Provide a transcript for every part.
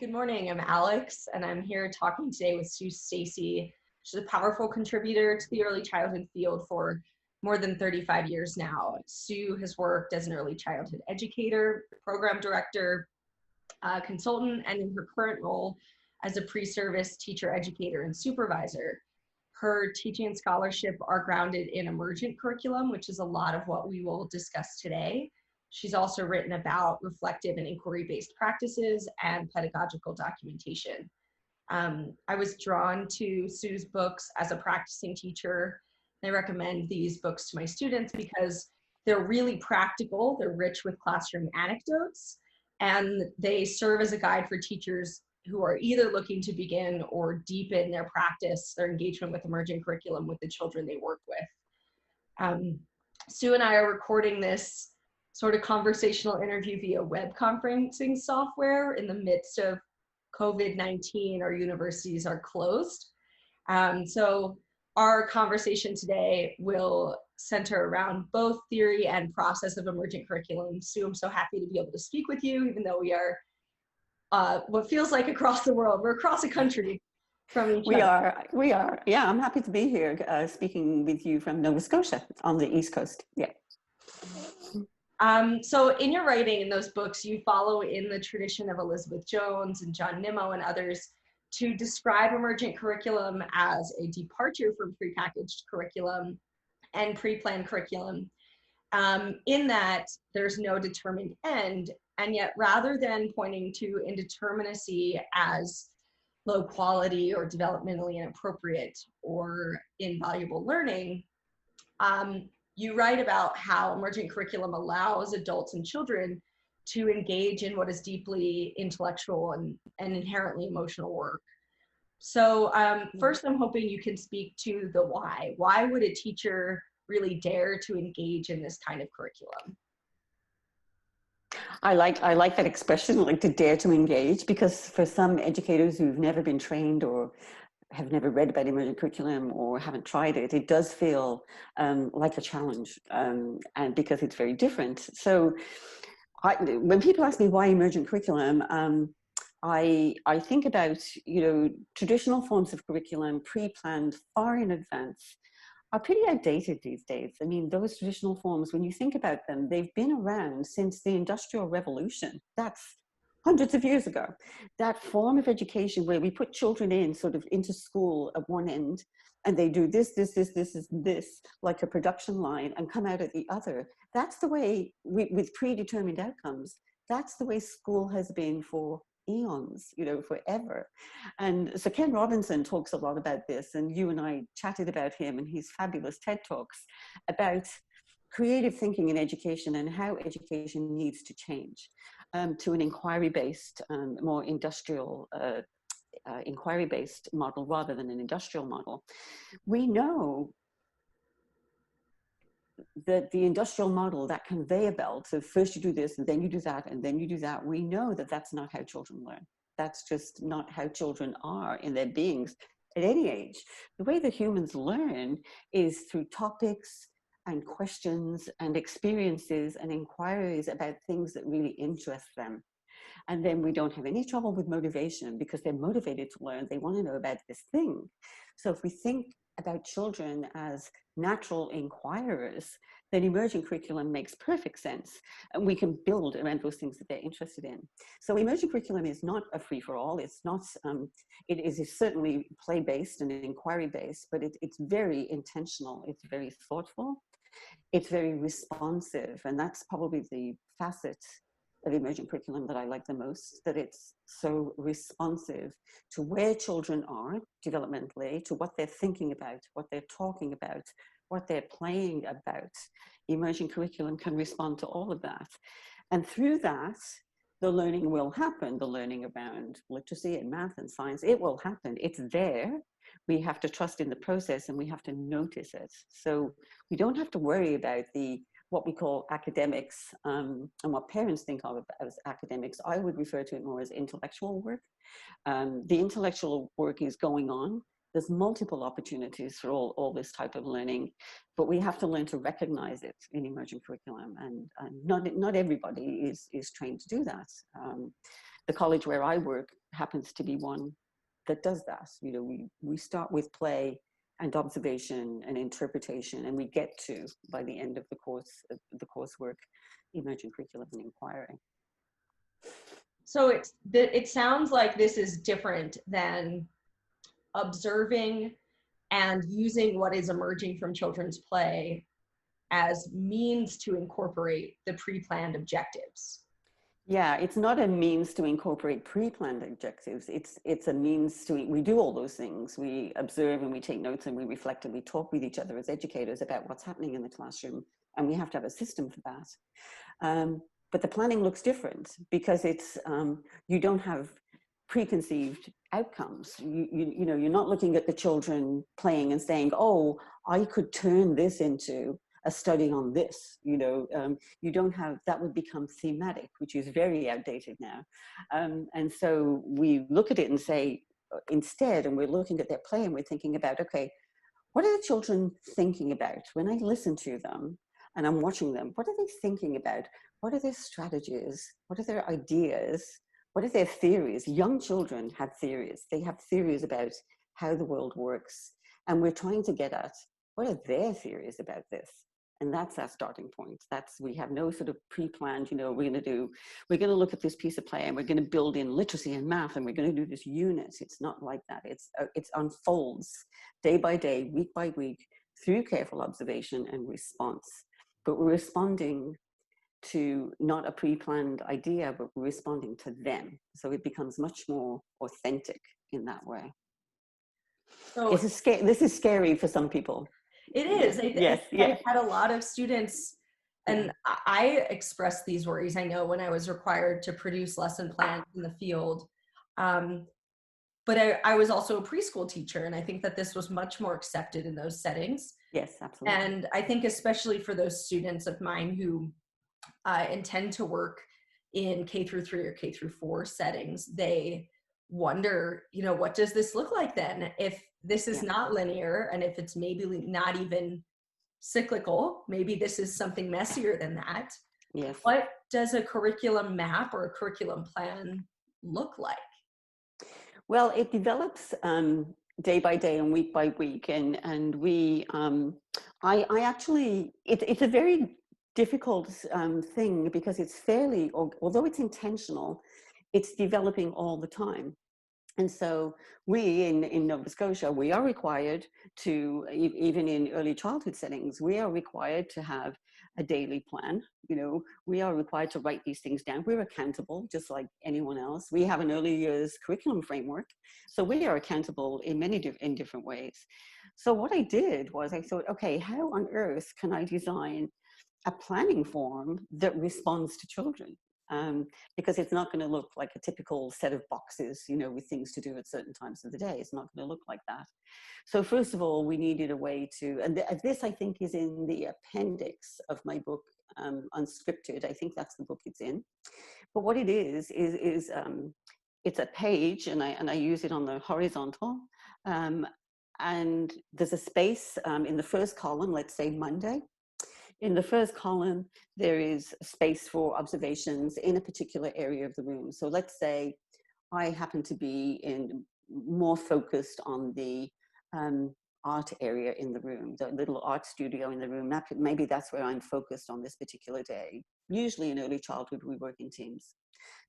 Good morning, I'm Alex, and I'm here talking today with Stacey. She's a powerful contributor to the early childhood field for more than 35 years now. Sue has worked as an early childhood educator, program director, consultant, and in her current role as a pre-service teacher, educator, and supervisor. Her teaching and scholarship are grounded in Emergent Curriculum, which is a lot of what we will discuss today. She's also written about reflective and inquiry-based practices and pedagogical documentation. I was drawn to Sue's books as a practicing teacher. I recommend these books to my students because they're really practical, they're rich with classroom anecdotes, and they serve as a guide for teachers who are either looking to begin or deepen their practice, their engagement with emergent curriculum with the children they work with. Sue and I are recording this sort of conversational interview via web conferencing software in the midst of COVID-19. Our universities are closed. So our conversation today will center around both theory and process of emergent curriculum. Sue, I'm so happy to be able to speak with you, even though we are what feels like across the world. We're across the country from each other. We are. Yeah, I'm happy to be here speaking with you from Nova Scotia on the East Coast. Yeah. So in your writing in those books, you follow in the tradition of Elizabeth Jones and John Nimmo and others to describe emergent curriculum as a departure from prepackaged curriculum and pre-planned curriculum, in that there's no determined end. And yet, rather than pointing to indeterminacy as low quality or developmentally inappropriate or invaluable learning, you write about how emergent curriculum allows adults and children to engage in what is deeply intellectual and inherently emotional work. So first, I'm hoping you can speak to the why. Why would a teacher really dare to engage in this kind of curriculum? I like that expression, like to dare to engage, because for some educators who've never been trained or have never read about emergent curriculum or haven't tried it, it does feel like a challenge, and because it's very different. So when people ask me why emergent curriculum, I think about, traditional forms of curriculum pre-planned far in advance are pretty outdated these days. I mean, those traditional forms, when you think about them, they've been around since the Industrial Revolution. That's hundreds of years ago. That form of education where we put children in sort of into school at one end, and they do this, like a production line, and come out at the other. That's the way, with predetermined outcomes, that's the way school has been for eons, forever. And so Ken Robinson talks a lot about this, and you and I chatted about him and his fabulous TED Talks about creative thinking in education and how education needs to change to an inquiry-based, more industrial, inquiry-based model rather than an industrial model. We know that the industrial model, that conveyor belt of first you do this and then you do that and then you do that, we know that that's not how children learn. That's just not how children are in their beings at any age. The way that humans learn is through topics and questions and experiences and inquiries about things that really interest them. And then we don't have any trouble with motivation because they're motivated to learn. They want to know about this thing. So if we think about children as natural inquirers, then emergent curriculum makes perfect sense. And we can build around those things that they're interested in. So emergent curriculum is not a free-for-all. It's not, it is certainly play-based and inquiry-based, but it's very intentional. It's very thoughtful. It's very responsive. And that's probably the facet of emergent curriculum that I like the most, that it's so responsive to where children are developmentally, to what they're thinking about, what they're talking about, what they're playing about. Emergent curriculum can respond to all of that. And through that, the learning will happen. The learning around literacy and math and science, it will happen. It's there. We have to trust in the process and we have to notice it. So we don't have to worry about what we call academics, and what parents think of as academics. I would refer to it more as intellectual work. The intellectual work is going on. There's multiple opportunities for all this type of learning, but we have to learn to recognize it in emergent curriculum, and not everybody is trained to do that. the college where I work happens to be one that does that. You know, we start with play and observation and interpretation, and we get to, by the end of the coursework, emergent curriculum and inquiry. So it sounds like this is different than observing and using what is emerging from children's play as means to incorporate the pre-planned objectives. Yeah, it's not a means to incorporate pre-planned objectives. It's a means to, we do all those things. We observe and we take notes and we reflect and we talk with each other as educators about what's happening in the classroom, and we have to have a system for that. But the planning looks different because it's, you don't have preconceived outcomes. You know, you're not looking at the children playing and saying, oh, I could turn this into a study on this. You know, you don't have, that would become thematic, which is very outdated now. And so we look at it and say, instead, and we're looking at their play and we're thinking about, okay, what are the children thinking about? When I listen to them and I'm watching them, what are they thinking about? What are their strategies? What are their ideas? What are their theories? Young children have theories. They have theories about how the world works. And we're trying to get at, what are their theories about this? And that's our starting point. We have no sort of pre-planned, you know, we're going to look at this piece of play and we're going to build in literacy and math and we're going to do this unit. It's not like that. It unfolds day by day, week by week, through careful observation and response. But we're responding to not a pre-planned idea, but we're responding to them. So it becomes much more authentic in that way. So this is scary for some people. it is. Yes. I've had a lot of students, and I expressed these worries, I know, when I was required to produce lesson plans in the field. But I was also a preschool teacher, and I think that this was much more accepted in those settings. Yes, absolutely. And I think especially for those students of mine who intend to work in K-3 or K-4 settings, they wonder, you know, what does this look like then? If this is not linear, and if it's maybe not even cyclical, maybe this is something messier than that. Yes. What does a curriculum map or a curriculum plan look like? Well, it develops day by day and week by week, and we, I actually, it's a very difficult thing because it's fairly, although it's intentional, it's developing all the time. And so we in Nova Scotia, we are required to, even in early childhood settings, we are required to have a daily plan. You know, we are required to write these things down. We're accountable just like anyone else. We have an early years curriculum framework. So we are accountable in in different ways. So what I did was I thought, okay, how on earth can I design a planning form that responds to children? Because it's not going to look like a typical set of boxes, you know, with things to do at certain times of the day. It's not going to look like that. So first of all, we needed a way to, and this I think is in the appendix of my book, Unscripted. I think that's the book it's in. But what it is it's a page, and I use it on the horizontal. And there's a space in the first column, let's say Monday. In the first column, there is space for observations in a particular area of the room. So let's say I happen to be more focused on the art area in the room, the little art studio in the room. Maybe that's where I'm focused on this particular day. Usually in early childhood, we work in teams.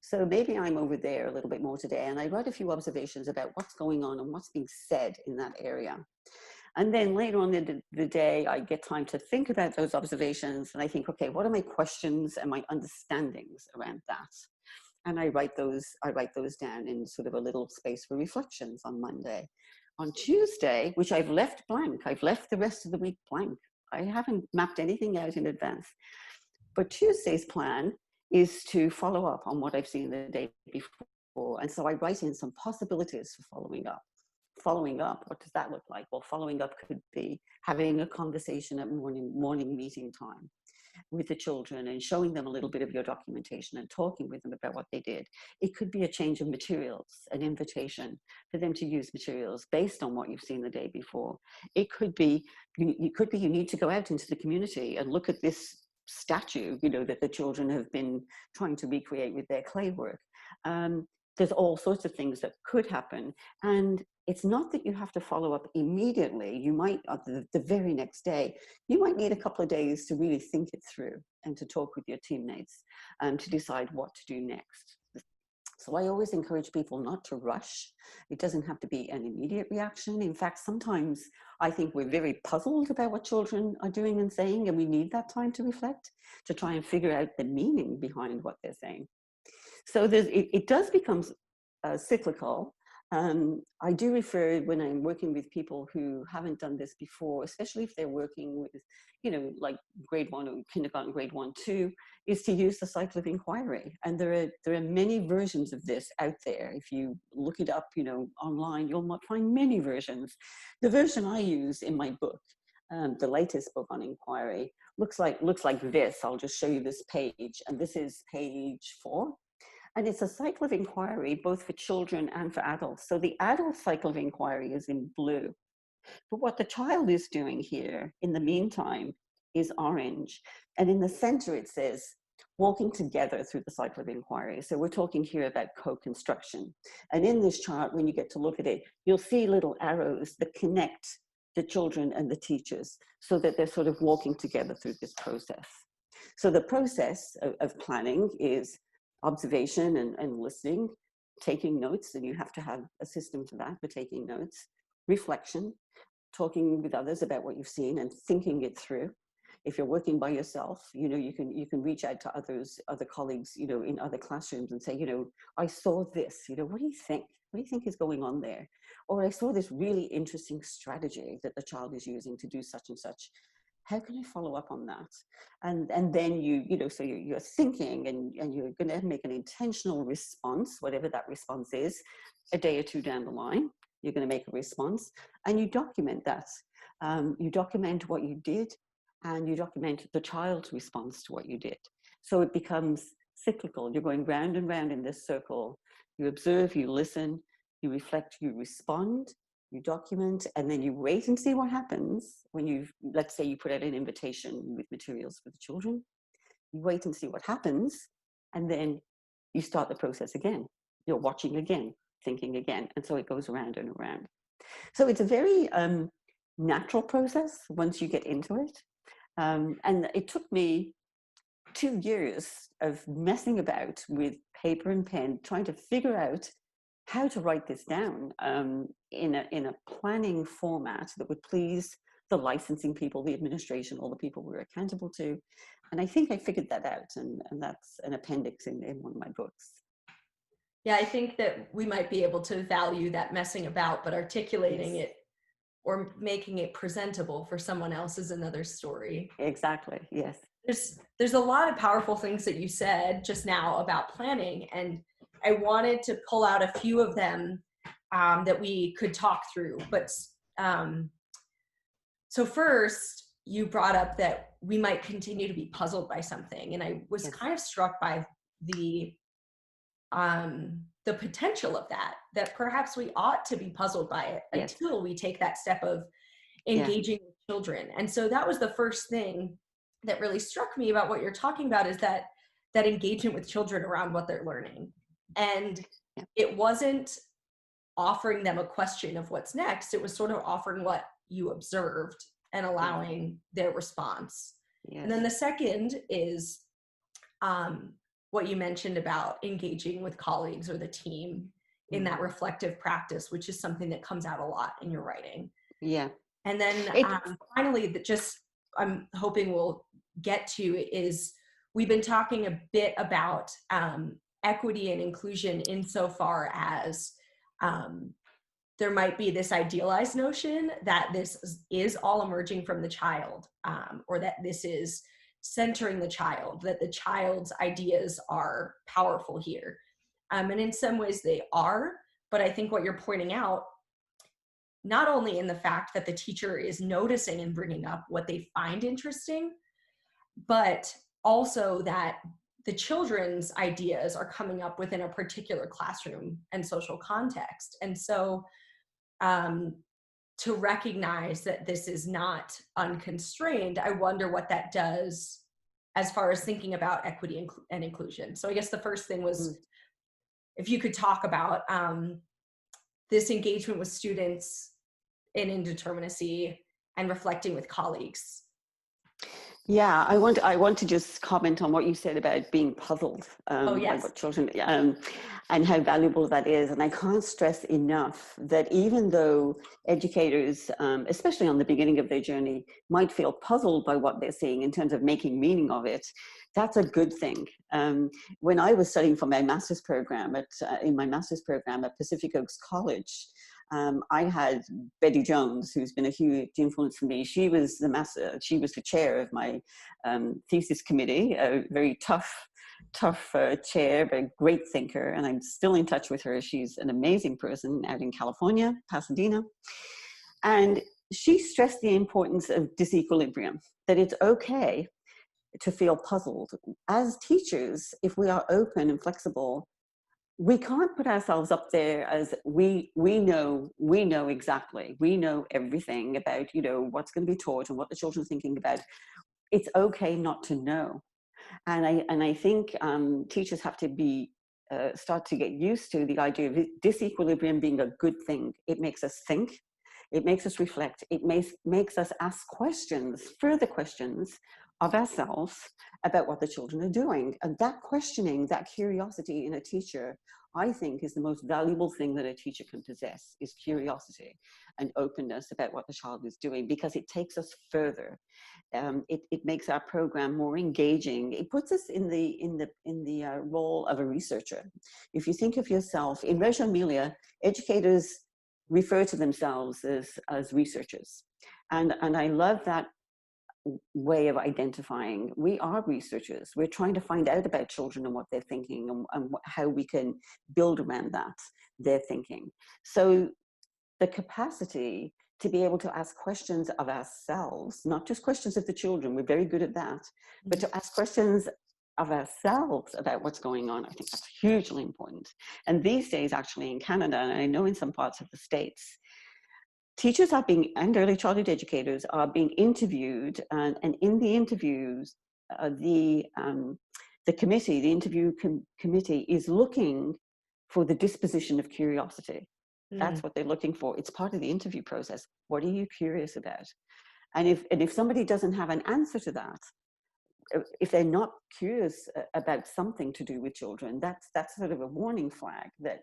So maybe I'm over there a little bit more today, and I write a few observations about what's going on and what's being said in that area. And then later on in the day, I get time to think about those observations. And I think, okay, what are my questions and my understandings around that? And I write those down in sort of a little space for reflections on Monday. On Tuesday, which I've left blank, I've left the rest of the week blank. I haven't mapped anything out in advance. But Tuesday's plan is to follow up on what I've seen the day before. And so I write in some possibilities for following up. Following up, what does that look like? Well, following up could be having a conversation at morning meeting time with the children and showing them a little bit of your documentation and talking with them about what they did. It could be a change of materials, an invitation for them to use materials based on what you've seen the day before. It could be you need to go out into the community and look at this statue, you know, that the children have been trying to recreate with their clay work. there's all sorts of things that could happen. And it's not that you have to follow up immediately. You might, the very next day, you might need a couple of days to really think it through and to talk with your teammates and to decide what to do next. So I always encourage people not to rush. It doesn't have to be an immediate reaction. In fact, sometimes I think we're very puzzled about what children are doing and saying, and we need that time to reflect, to try and figure out the meaning behind what they're saying. So it does become cyclical. I do refer, when I'm working with people who haven't done this before, especially if they're working with, like grade 1 or kindergarten, grade 1, 2, is to use the cycle of inquiry. And there are many versions of this out there. If you look it up, online, you'll find many versions. The version I use in my book, the latest book on inquiry, looks like this. I'll just show you this page, and this is page 4. And it's a cycle of inquiry, both for children and for adults. So the adult cycle of inquiry is in blue. But what the child is doing here, in the meantime, is orange. And in the center, it says, walking together through the cycle of inquiry. So we're talking here about co-construction. And in this chart, when you get to look at it, you'll see little arrows that connect the children and the teachers so that they're sort of walking together through this process. So the process of planning is observation and listening, taking notes, and you have to have a system for that, for taking notes, reflection, talking with others about what you've seen and thinking it through. If you're working by yourself, you can reach out to other colleagues, in other classrooms and say, I saw this, what do you think? What do you think is going on there? Or I saw this really interesting strategy that the child is using to do such and such. How can I follow up on that? And then so you're thinking and you're going to make an intentional response, whatever that response is, a day or two down the line, you're going to make a response and you document that. You document what you did and you document the child's response to what you did. So it becomes cyclical. You're going round and round in this circle. You observe, you listen, you reflect, you respond, you document, and then you wait and see what happens when let's say you put out an invitation with materials for the children. You wait and see what happens, and then you start the process again. You're watching again, thinking again, and so it goes around and around. So it's a very natural process once you get into it. And it took me 2 years of messing about with paper and pen, trying to figure out how to write this down in a planning format that would please the licensing people, the administration, all the people we're accountable to. And I think I figured that out, and that's an appendix in one of my books. Yeah, I think that we might be able to value that messing about, but articulating it or making it presentable for someone else is another story. Exactly, yes. There's a lot of powerful things that you said just now about planning, and I wanted to pull out a few of them that we could talk through. But so first, you brought up that we might continue to be puzzled by something, and I was kind of struck by the potential of that perhaps we ought to be puzzled by it until we take that step of engaging with children. And so that was the first thing that really struck me about what you're talking about, is that engagement with children around what they're learning. And it wasn't offering them a question of what's next. It was sort of offering what you observed and allowing their response. And then the second is what you mentioned about engaging with colleagues or the team in that reflective practice, which is something that comes out a lot in your writing. Yeah. And then finally, that just I'm hoping we'll get to is we've been talking a bit about equity and inclusion insofar as there might be this idealized notion that this is all emerging from the child, or that this is centering the child, that the child's ideas are powerful here. And in some ways they are, but I think what you're pointing out, not only in the fact that the teacher is noticing and bringing up what they find interesting, but also that the children's ideas are coming up within a particular classroom and social context. And so to recognize that this is not unconstrained, I wonder what that does as far as thinking about equity and inclusion. So I guess the first thing was if you could talk about this engagement with students in indeterminacy and reflecting with colleagues. Yeah, I want to just comment on what you said about being puzzled Oh, by yes. what children, and how valuable that is. And I can't stress enough that even though educators, especially on the beginning of their journey, might feel puzzled by what they're seeing in terms of making meaning of it, that's a good thing. When I was studying for my master's program in my master's program at Pacific Oaks College, I had Betty Jones, who's been a huge influence for me. She was the chair of my thesis committee, a very tough chair, but a great thinker, and I'm still in touch with her. She's an amazing person out in California, Pasadena. And she stressed the importance of disequilibrium, that it's okay to feel puzzled. As teachers, if we are open and flexible, we can't put ourselves up there as we know exactly, we know everything about, what's going to be taught and what the children are thinking about. It's okay not to know. And I think teachers have to be start to get used to the idea of disequilibrium being a good thing. It makes us think, it makes us reflect, it makes us ask questions, further questions of ourselves about what the children are doing. And that questioning, that curiosity in a teacher, I think, is the most valuable thing that a teacher can possess, is curiosity and openness about what the child is doing, because it takes us further. It makes our program more engaging. It puts us in the role of a researcher. If you think of yourself, in Reggio Emilia, educators refer to themselves as researchers. And I love that way of identifying. We are researchers. We're trying to find out about children and what they're thinking, and how we can build around that, their thinking. So the capacity to be able to ask questions of ourselves, not just questions of the children, we're very good at that, but to ask questions of ourselves about what's going on, I think that's hugely important. And these days, actually, in Canada, and I know in some parts of the States, teachers and early childhood educators are being interviewed, and in the interviews, the committee, the interview committee is looking for the disposition of curiosity. That's what they're looking for. It's part of the interview process. What are you curious about? And if somebody doesn't have an answer to that, if they're not curious about something to do with children, that's sort of a warning flag that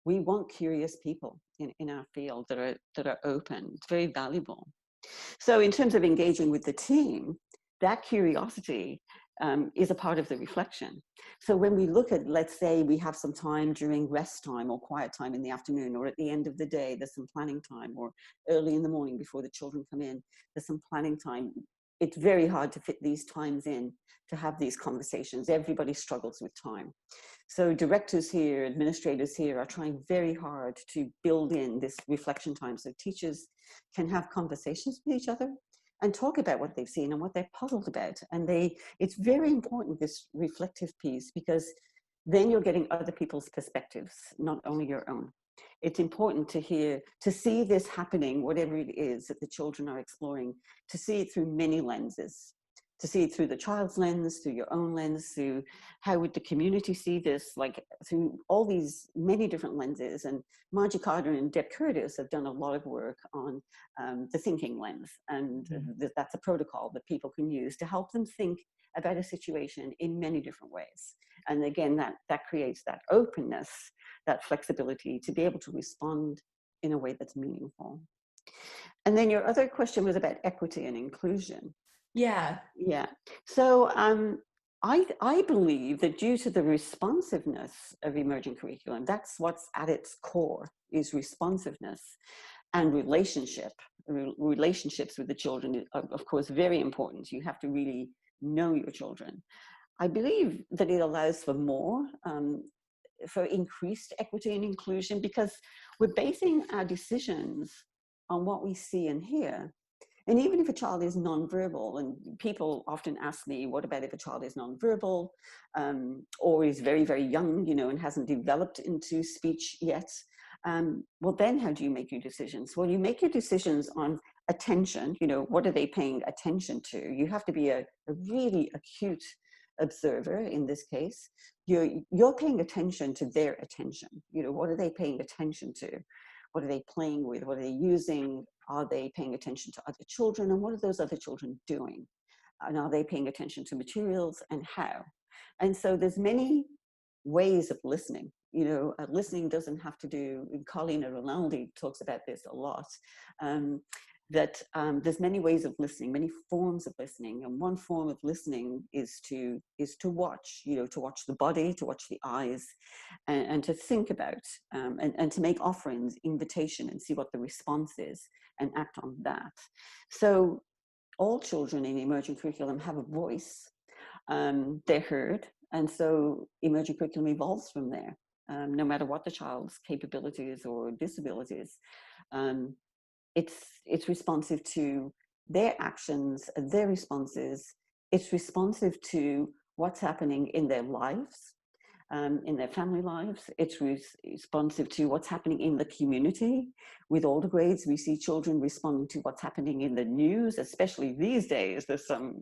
we want curious people in our field that are open. It's very valuable. So in terms of engaging with the team, that curiosity is a part of the reflection. So when we look at, let's say we have some time during rest time or quiet time in the afternoon, or at the end of the day, there's some planning time, or early in the morning before the children come in, there's some planning time. It's very hard to fit these times in to have these conversations. Everybody struggles with time. So directors here, administrators here are trying very hard to build in this reflection time so teachers can have conversations with each other and talk about what they've seen and what they're puzzled about. And it's very important, this reflective piece, because then you're getting other people's perspectives, not only your own. It's important to see this happening, whatever it is that the children are exploring, to see it through many lenses, to see it through the child's lens, through your own lens, through how would the community see this, like through all these many different lenses. And Margie Carter and Deb Curtis have done a lot of work on the thinking lens. And that's a protocol that people can use to help them think about a situation in many different ways. And again, that creates that openness, that flexibility to be able to respond in a way that's meaningful. And then your other question was about equity and inclusion. Yeah. Yeah. So I believe that due to the responsiveness of emergent curriculum, that's what's at its core, is responsiveness and relationships with the children are, of course, very important. You have to really know your children. I believe that it allows for more, for increased equity and inclusion, because we're basing our decisions on what we see and hear. And even if a child is nonverbal, and people often ask me, what about if a child is nonverbal, or is very, very young, and hasn't developed into speech yet? Well, then how do you make your decisions? Well, you make your decisions on attention. What are they paying attention to? You have to be a really acute observer in this case, you're paying attention to their attention. You know, what are they paying attention to? What are they playing with? What are they using? Are they paying attention to other children? And what are those other children doing? And are they paying attention to materials, and how? And so there's many ways of listening. You know, listening doesn't have to do, Carlina Rinaldi talks about this a lot, that there's many ways of listening, many forms of listening. And one form of listening is to watch, you know, to watch the body, to watch the eyes, and to think about, and to make offerings, invitation, and see what the response is and act on that. So all children in Emergent Curriculum have a voice. They're heard. And so Emergent Curriculum evolves from there, no matter what the child's capabilities or disabilities. It's responsive to their actions, their responses. It's responsive to what's happening in their lives, in their family lives. It's responsive to what's happening in the community. With all the grades, we see children responding to what's happening in the news, especially these days. There's some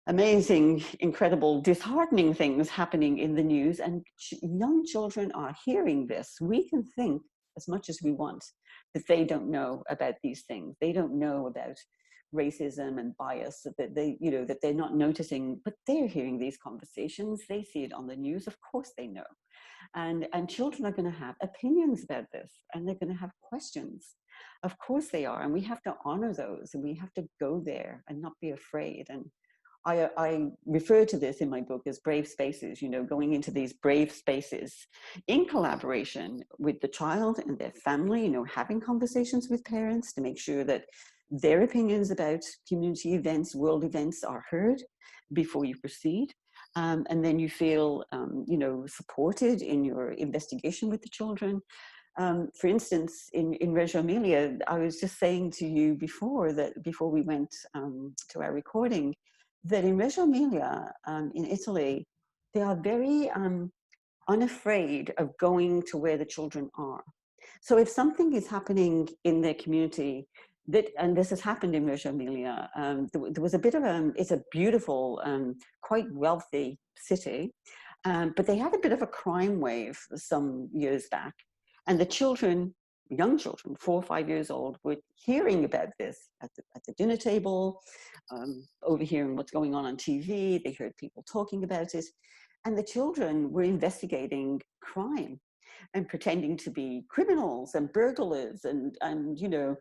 amazing, incredible, disheartening things happening in the news, and young children are hearing this. We can think as much as we want that they don't know about these things. They don't know about racism and bias, that they, you know, that they're not noticing, but they're hearing these conversations. They see it on the news. Of course they know. And children are going to have opinions about this, and they're going to have questions. Of course they are. And we have to honor those, and we have to go there and not be afraid. And I refer to this in my book as brave spaces, you know, going into these brave spaces in collaboration with the child and their family, you know, having conversations with parents to make sure that their opinions about community events, world events are heard before you proceed. And then you feel, you know, supported in your investigation with the children. For instance, in Reggio Emilia, I was just saying to you before we went to our recording, that in Reggio Emilia, in Italy, they are very unafraid of going to where the children are. So if something is happening in their community, and this has happened in Reggio Emilia, there was a bit of it's a beautiful, quite wealthy city, but they had a bit of a crime wave some years back. And the children, young children, 4 or 5 years old, were hearing about this at the dinner table, overhearing what's going on TV. They heard people talking about it. And the children were investigating crime and pretending to be criminals and burglars, and you know,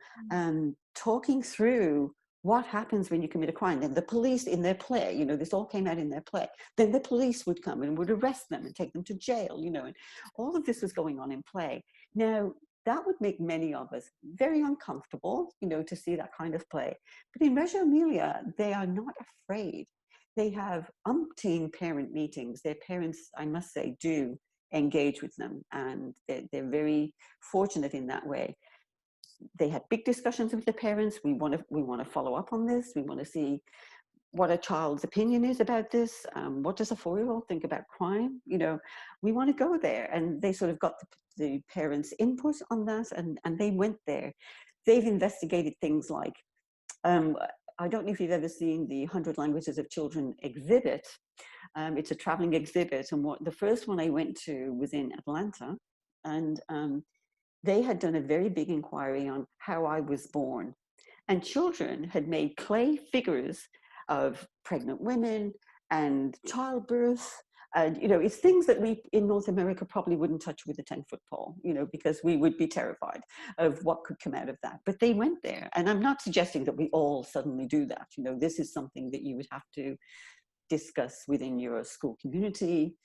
talking through what happens when you commit a crime. Then the police, in their play, you know, this all came out in their play, then the police would come and would arrest them and take them to jail, you know, and all of this was going on in play. Now, that would make many of us very uncomfortable, you know, to see that kind of play. But in Reggio Emilia, they are not afraid. They have umpteen parent meetings. Their parents, I must say, do engage with them, and they're very fortunate in that way. They had big discussions with the parents. We want to follow up on this. We want to see what a child's opinion is about this. What does a 4-year-old think about crime? You know, we want to go there. And they sort of got the parents' input on that, and they went there. They've investigated things like, I don't know if you've ever seen the 100 Languages of Children exhibit. It's a traveling exhibit. And the first one I went to was in Atlanta. And they had done a very big inquiry on how I was born. And children had made clay figures of pregnant women and childbirth. And, you know, it's things that we in North America probably wouldn't touch with a 10-foot pole, you know, because we would be terrified of what could come out of that. But they went there. And I'm not suggesting that we all suddenly do that. You know, this is something that you would have to discuss within your school community,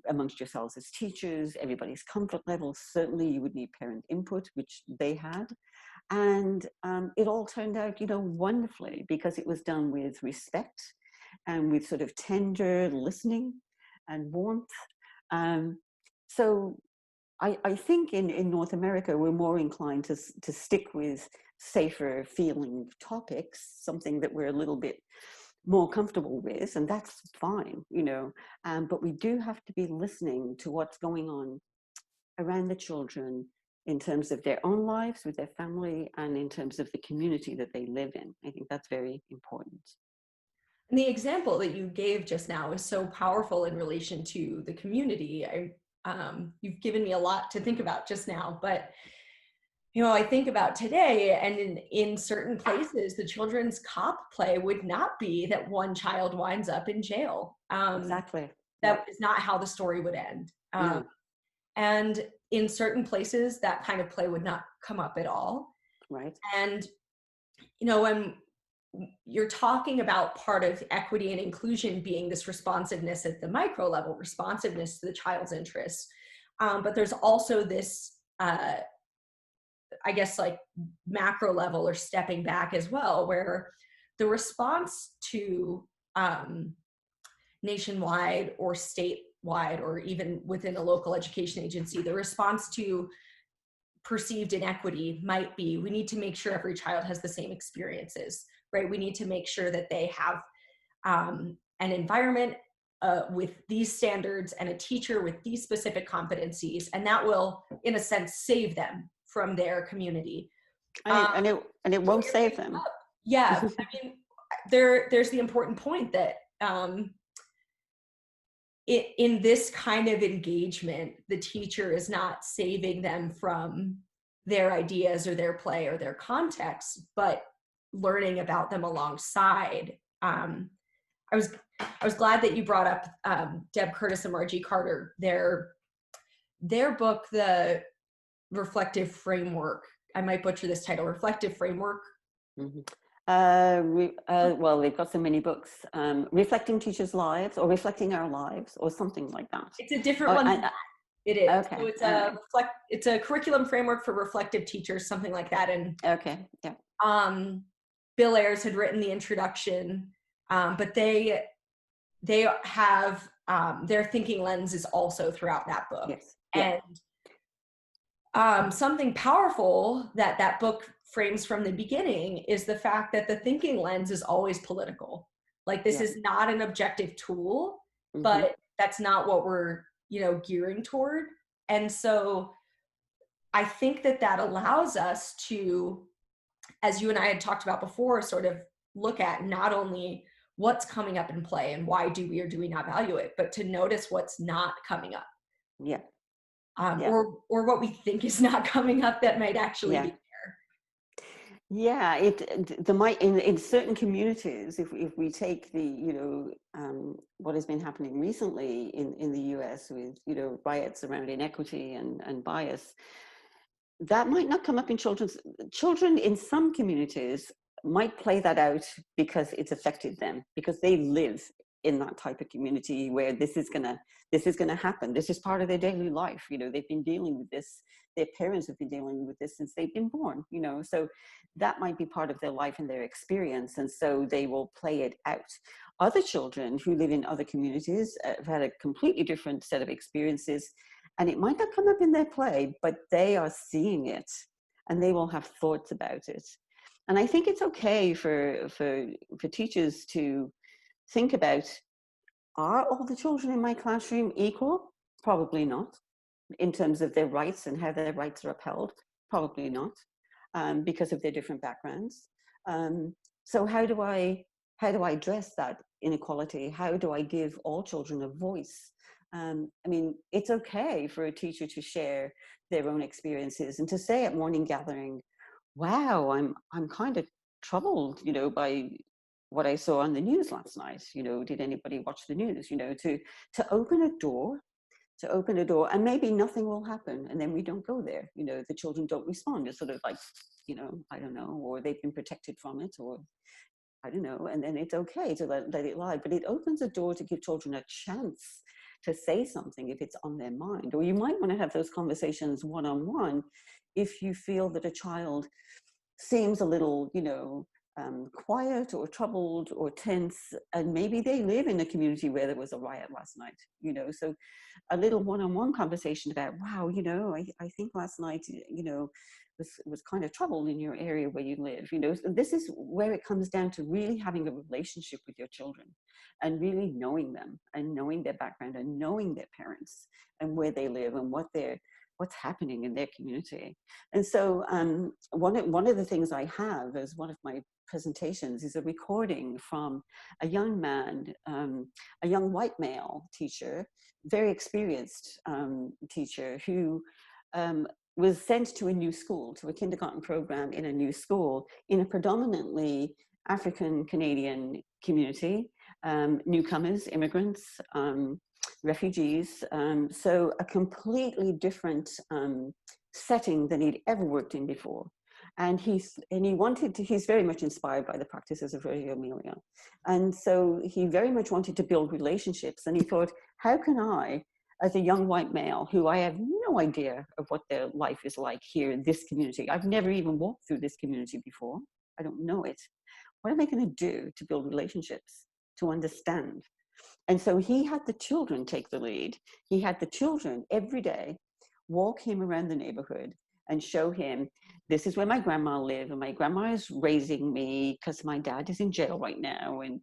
amongst yourselves as teachers, everybody's comfort level. Certainly you would need parent input, which they had. And it all turned out, you know, wonderfully, because it was done with respect and with sort of tender listening and warmth. So I think in North America, we're more inclined to stick with safer feeling topics, something that we're a little bit more comfortable with, and that's fine, you know, but we do have to be listening to what's going on around the children in terms of their own lives with their family, and in terms of the community that they live in. I think that's very important. And the example that you gave just now is so powerful in relation to the community. You've given me a lot to think about just now, but I think about today, and in certain places, the children's cop play would not be that one child winds up in jail. Exactly. Yeah. That is not how the story would end. No. And in certain places, that kind of play would not come up at all. Right. And when you're talking about part of equity and inclusion being this responsiveness at the micro level, responsiveness to the child's interests, but there's also this, I guess, like macro level or stepping back as well, where the response to nationwide or statewide or even within a local education agency, the response to perceived inequity might be, we need to make sure every child has the same experiences, right? We need to make sure that they have an environment with these standards and a teacher with these specific competencies, and that will, in a sense, save them from their community. And it won't save them. Yeah, I mean, there's the important point that in this kind of engagement, the teacher is not saving them from their ideas or their play or their context, but learning about them alongside. I was glad that you brought up Deb Curtis and Margie Carter, their book, The Reflective Framework. I might butcher this title, Reflective Framework. Mm-hmm. Well, they've got so many books, Reflecting Teachers' Lives or Reflecting Our Lives or something like that. It's a different one. It is. Okay. So it's a curriculum framework for reflective teachers, something like that. And okay, yeah. Bill Ayers had written the introduction, but they have their thinking lens is also throughout that book. Yes. Yeah. And something powerful that book frames from the beginning is the fact that the thinking lens is always political. Like, this is not an objective tool, mm-hmm. but that's not what we're, gearing toward. And so I think that allows us to, as you and I had talked about before, sort of look at not only what's coming up in play and why do we or do we not value it, but to notice what's not coming up. Yeah. Or what we think is not coming up that might actually be there. Yeah, in certain communities, if we take the what has been happening recently in the US with riots around inequity and bias, that might not come up in children in some communities might play that out because it's affected them, because they live in that type of community where this is gonna happen. This is part of their daily life. They've been dealing with this. Their parents have been dealing with this since they've been born. So that might be part of their life and their experience, and so they will play it out. Other children who live in other communities have had a completely different set of experiences, and it might not come up in their play, but they are seeing it, and they will have thoughts about it. And I think it's okay for teachers to think about, are all the children in my classroom equal? Probably not. In terms of their rights and how their rights are upheld? Probably not, because of their different backgrounds. So how do I address that inequality? How do I give all children a voice? It's okay for a teacher to share their own experiences and to say at morning gathering, wow, I'm kind of troubled, by what I saw on the news last night. Did anybody watch the news? To open a door, and maybe nothing will happen, and then we don't go there. The children don't respond. It's sort of like, I don't know, or they've been protected from it, or I don't know, and then it's okay to let it lie. But it opens a door to give children a chance to say something if it's on their mind. Or you might want to have those conversations one-on-one if you feel that a child seems a little, quiet or troubled or tense, and maybe they live in a community where there was a riot last night, so a little one-on-one conversation about, wow, I think last night, was kind of troubled in your area where you live. So this is where it comes down to really having a relationship with your children and really knowing them and knowing their background and knowing their parents and where they live and what's happening in their community. And so one of the things I have as one of my presentations is a recording from a young man, a young white male teacher, very experienced teacher who was sent to a new school, to a kindergarten program in a new school in a predominantly African Canadian community, newcomers, immigrants, refugees. So a completely different setting than he'd ever worked in before. And he's very much inspired by the practices of Reggio Emilia. And so he very much wanted to build relationships. And he thought, how can I, as a young white male who I have no idea of what their life is like here in this community, I've never even walked through this community before, I don't know it. What am I going to do to build relationships, to understand? And so he had the children take the lead. He had the children every day walk him around the neighborhood and show him, this is where my grandma lived, and my grandma is raising me because my dad is in jail right now. And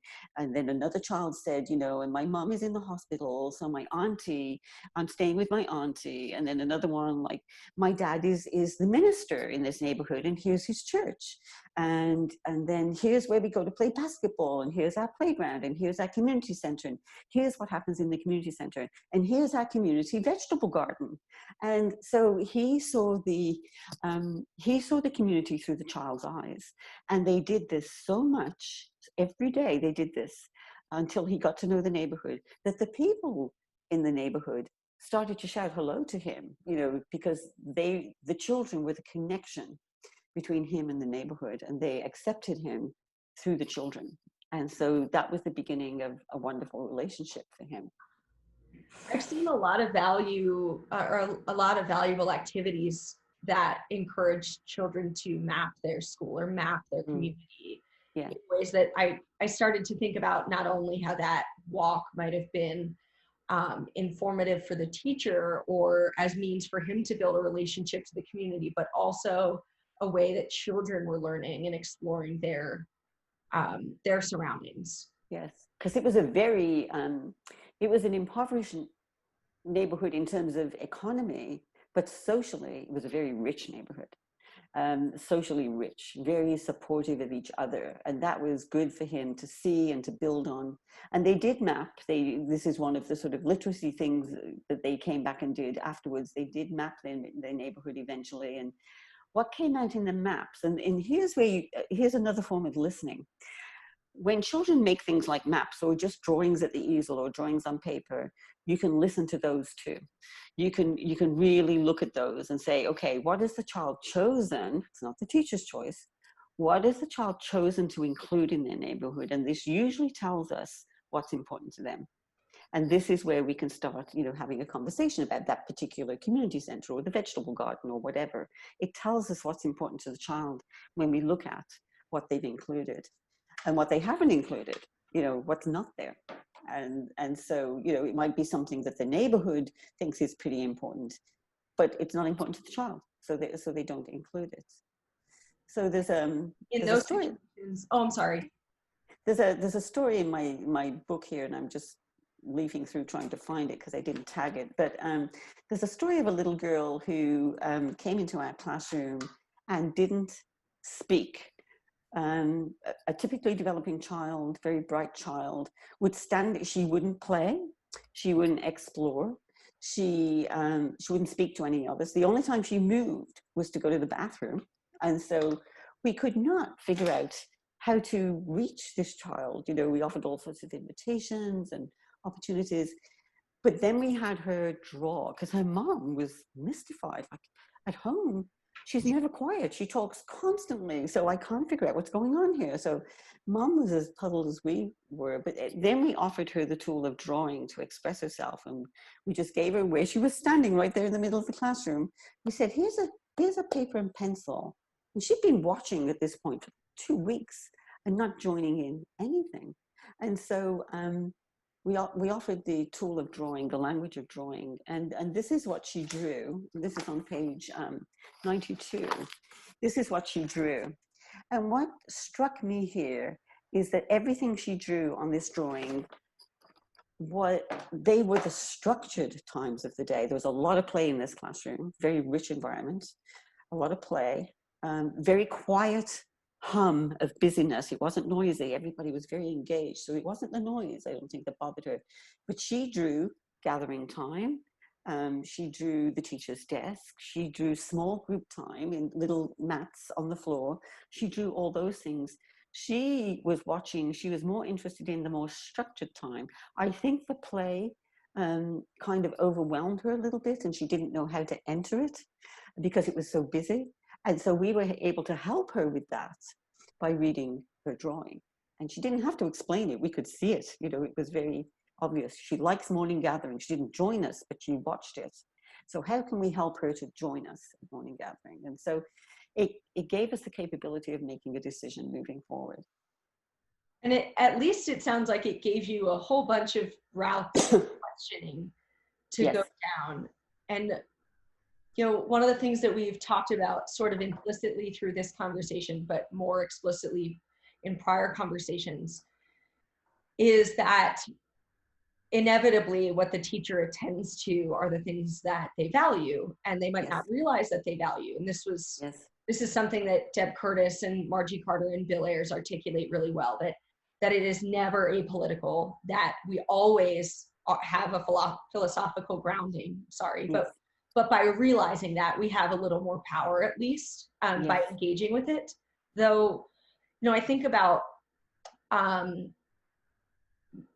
then another child said, you know, and my mom is in the hospital, so my auntie, I'm staying with my auntie. And then another one, like, my dad is the minister in this neighborhood, and here's his church. And then here's where we go to play basketball, and here's our playground, and here's our community center, and here's what happens in the community center, and here's our community vegetable garden. And so he saw the community through the child's eyes. And they did this so much, every day they did this, until he got to know the neighborhood, that the people in the neighborhood started to shout hello to him, you know, because the children were the connection between him and the neighborhood, and they accepted him through the children. And so that was the beginning of a wonderful relationship for him. I've seen a lot of value or a lot of valuable activities that encourage children to map their school or map their community in ways that I started to think about not only how that walk might have been informative for the teacher or as means for him to build a relationship to the community, but also a way that children were learning and exploring their surroundings. Yes, because it was it was an impoverished neighborhood in terms of economy, but socially, it was a very rich neighborhood. Socially rich, very supportive of each other. And that was good for him to see and to build on. And they did map. This is one of the sort of literacy things that they came back and did afterwards. They did map their neighborhood eventually. And what came out in the maps, and here's another form of listening. When children make things like maps or just drawings at the easel or drawings on paper, you can listen to those too. You can really look at those and say, okay, what has the child chosen? It's not the teacher's choice. What has the child chosen to include in their neighborhood? And this usually tells us what's important to them. And this is where we can start, you know, having a conversation about that particular community center or the vegetable garden or whatever. It tells us what's important to the child when we look at what they've included. And what they haven't included, you know, what's not there. And so, you know, it might be something that the neighborhood thinks is pretty important, but it's not important to the child. So they don't include it. So there's a story. Oh, I'm sorry. There's a story in my book here, and I'm just leafing through trying to find it because I didn't tag it. But there's a story of a little girl who came into our classroom and didn't speak. A typically developing child, very bright child, would stand, she wouldn't play, she wouldn't explore, she wouldn't speak to any of us. The only time she moved was to go to the bathroom. And so we could not figure out how to reach this child. You know, we offered all sorts of invitations and opportunities, but then we had her draw, because her mom was mystified, like, at home, she's never quiet. She talks constantly. So I can't figure out what's going on here. So mom was as puzzled as we were. But then we offered her the tool of drawing to express herself. And we just gave her where she was standing right there in the middle of the classroom. We said, here's a paper and pencil. And she'd been watching at this point for 2 weeks and not joining in anything. And so we offered the tool of drawing, the language of drawing, and this is what she drew. This is on page 92. This is what she drew. And what struck me here is that everything she drew on this drawing, they were the structured times of the day. There was a lot of play in this classroom, very rich environment, a lot of play, very quiet hum of busyness. It wasn't noisy. Everybody was very engaged. So it wasn't the noise, I don't think, that bothered her. But she drew gathering time. She drew the teacher's desk. She drew small group time in little mats on the floor. She drew all those things. She was watching, she was more interested in the more structured time. I think the play kind of overwhelmed her a little bit, and she didn't know how to enter it because it was so busy. And so we were able to help her with that by reading her drawing. And she didn't have to explain it. We could see it. You know, it was very obvious. She likes morning gathering. She didn't join us, but she watched it. So how can we help her to join us at morning gathering? And so it gave us the capability of making a decision moving forward. And at least it sounds like it gave you a whole bunch of routes of questioning to Yes. go down. And, you know, one of the things that we've talked about sort of implicitly through this conversation, but more explicitly in prior conversations, is that inevitably what the teacher attends to are the things that they value, and they might not realize that they value. And this is something that Deb Curtis and Margie Carter and Bill Ayers articulate really well, that it is never apolitical, that we always have a philosophical grounding, but by realizing that, we have a little more power, at least, by engaging with it. Though, you know, I think about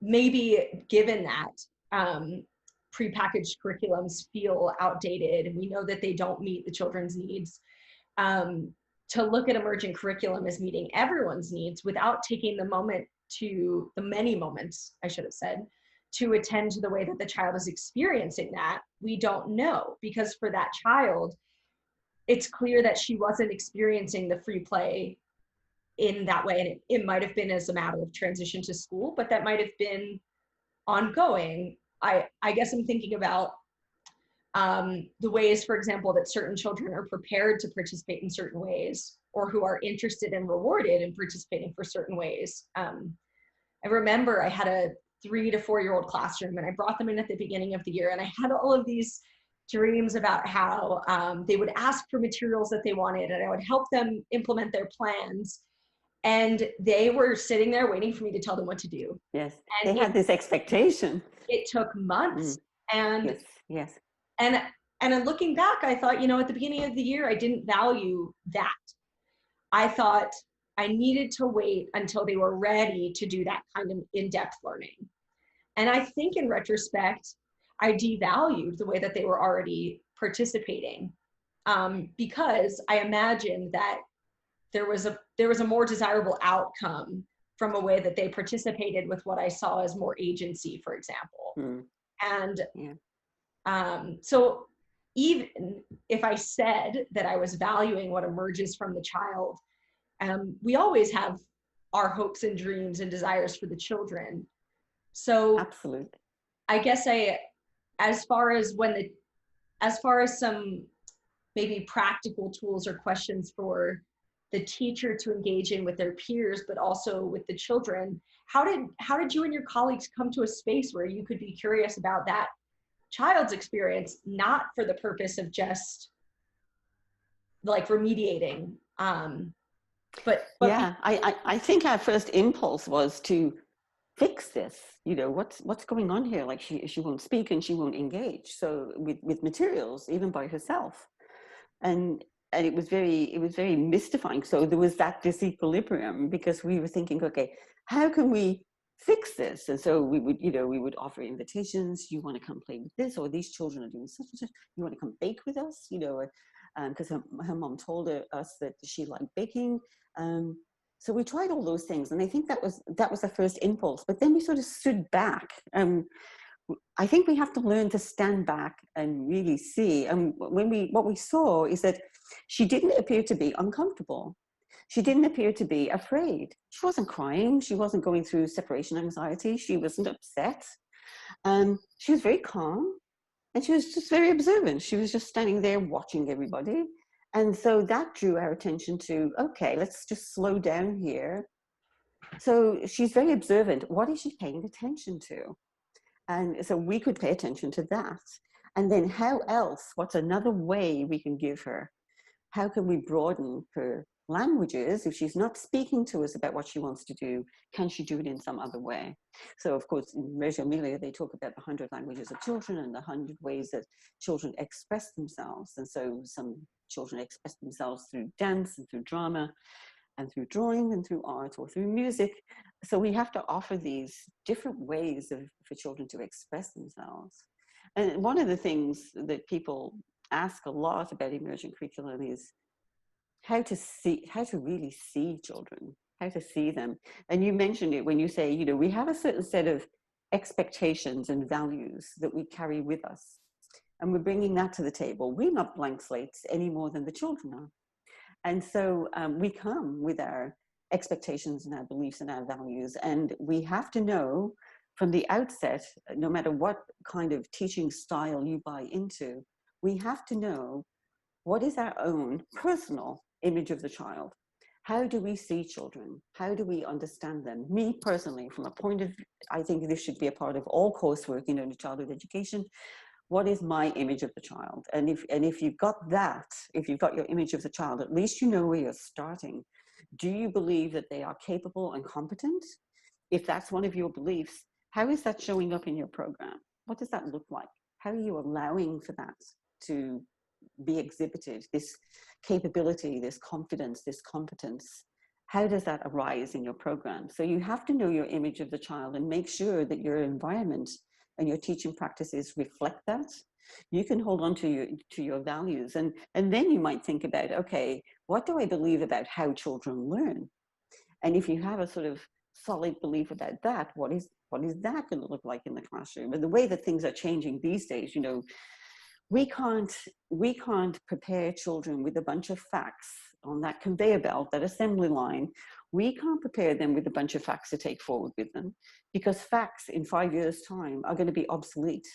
maybe given that prepackaged curriculums feel outdated, and we know that they don't meet the children's needs, to look at emergent curriculum as meeting everyone's needs without taking the many moments, I should have said, to attend to the way that the child is experiencing that, we don't know. Because for that child, it's clear that she wasn't experiencing the free play in that way. And it might have been as a matter of transition to school, but that might have been ongoing. I guess I'm thinking about the ways, for example, that certain children are prepared to participate in certain ways, or who are interested and rewarded in participating for certain ways. I remember I had a 3 to 4 year old classroom, and I brought them in at the beginning of the year, and I had all of these dreams about how they would ask for materials that they wanted, and I would help them implement their plans. And they were sitting there waiting for me to tell them what to do. Yes, and they had this expectation. It took months. And yes. And looking back, I thought, you know, at the beginning of the year, I didn't value that. I thought I needed to wait until they were ready to do that kind of in-depth learning. And I think in retrospect, I devalued the way that they were already participating, because I imagined that there was a more desirable outcome from a way that they participated with what I saw as more agency, for example. And so even if I said that I was valuing what emerges from the child, we always have our hopes and dreams and desires for the children. So absolutely, I guess as far as some maybe practical tools or questions for the teacher to engage in with their peers, but also with the children, how did you and your colleagues come to a space where you could be curious about that child's experience, not for the purpose of just like remediating, but yeah, I think our first impulse was to fix this. You know, what's going on here? Like she won't speak and she won't engage. So with materials, even by herself, and it was very mystifying. So there was that disequilibrium, because we were thinking, okay, how can we fix this? And so we would offer invitations. You want to come play with this, or these children are doing such and such. You want to come bake with us? You know, because her mom told us that she liked baking. So we tried all those things, and I think that was the first impulse. But then we sort of stood back. I think we have to learn to stand back and really see. And what we saw is that she didn't appear to be uncomfortable. She didn't appear to be afraid. She wasn't crying. She wasn't going through separation anxiety. She wasn't upset. She was very calm, and she was just very observant. She was just standing there watching everybody. And so that drew our attention to, okay, let's just slow down here. So she's very observant. What is she paying attention to? And so we could pay attention to that. And then how else? What's another way we can give her? How can we broaden her languages, if she's not speaking to us about what she wants to do, can she do it in some other way? So of course, in Reggio Emilia, they talk about the 100 languages of children and the 100 ways that children express themselves. And so some children express themselves through dance and through drama and through drawing and through art or through music. So we have to offer these different ways for children to express themselves. And one of the things that people ask a lot about emergent curriculum is how to really see children, how to see them. And you mentioned it when you say, you know, we have a certain set of expectations and values that we carry with us. And we're bringing that to the table. We're not blank slates any more than the children are. And so we come with our expectations and our beliefs and our values. And we have to know from the outset, no matter what kind of teaching style you buy into, we have to know what is our own personal image of the child. How do we see children? How do we understand them? Me personally, from a point of view, I think this should be a part of all coursework in early childhood education. What is my image of the child? And if you've got that, if you've got your image of the child, at least you know where you're starting. Do you believe that they are capable and competent? If that's one of your beliefs, how is that showing up in your program? What does that look like? How are you allowing for that to be exhibited, this capability, this confidence, this competence? How does that arise in your program? So you have to know your image of the child and make sure that your environment and your teaching practices reflect that. You can hold on to your values, and then you might think about, okay, what do I believe about how children learn? And if you have a sort of solid belief about that, what is that going to look like in the classroom? And the way that things are changing these days, you know, we can't prepare children with a bunch of facts on that conveyor belt, that assembly line. We can't prepare them with a bunch of facts to take forward with them, because facts in 5 years' time are going to be obsolete.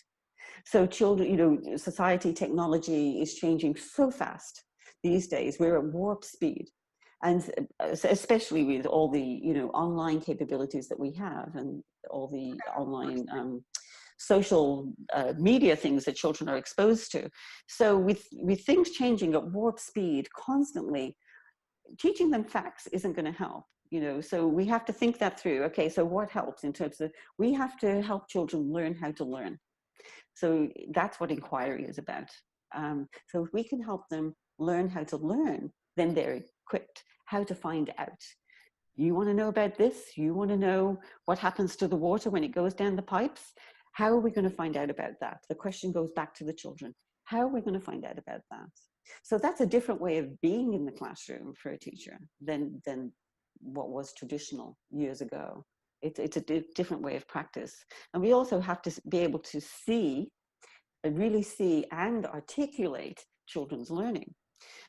So children, you know, society, technology is changing so fast these days. We're at warp speed. And especially with all the, you know, online capabilities that we have and all the online social media things that children are exposed to. So with things changing at warp speed constantly, teaching them facts isn't going to help, you know. So we have to think that through. Okay, so what helps in terms of, we have to help children learn how to learn. So that's what inquiry is about. So if we can help them learn how to learn, then they're equipped. How to find out. You want to know about this? You want to know what happens to the water when it goes down the pipes? How are we going to find out about that? The question goes back to the children. How are we going to find out about that? So that's a different way of being in the classroom for a teacher than what was traditional years ago. It's a different way of practice. And we also have to be able to see, really see and articulate children's learning.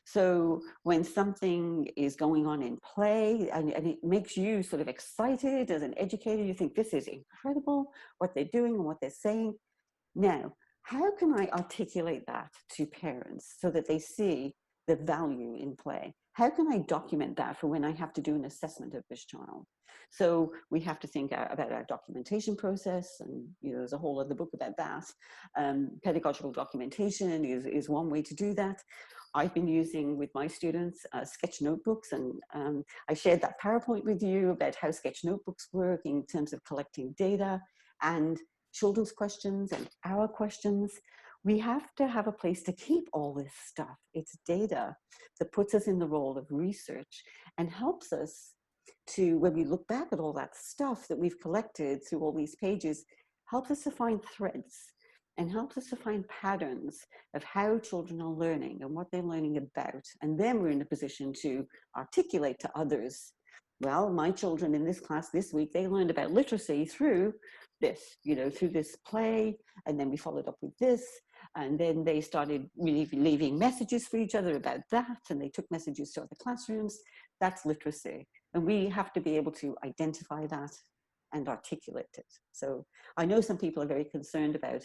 So when something is going on in play and it makes you sort of excited as an educator, you think this is incredible, what they're doing and what they're saying. Now, how can I articulate that to parents so that they see the value in play? How can I document that for when I have to do an assessment of this child? So we have to think about our documentation process, and you know, there's a whole other book about that. Pedagogical documentation is one way to do that. I've been using with my students sketch notebooks, and I shared that PowerPoint with you about how sketch notebooks work in terms of collecting data and children's questions and our questions. We have to have a place to keep all this stuff. It's data that puts us in the role of research and helps us to, when we look back at all that stuff that we've collected through all these pages, helps us to find threads and helps us to find patterns of how children are learning and what they're learning about. And then we're in a position to articulate to others, well, my children in this class this week, they learned about literacy through this, you know, through this play, and then we followed up with this, and then they started really leaving messages for each other about that, and they took messages to other classrooms. That's literacy. And we have to be able to identify that and articulate it. So I know some people are very concerned about,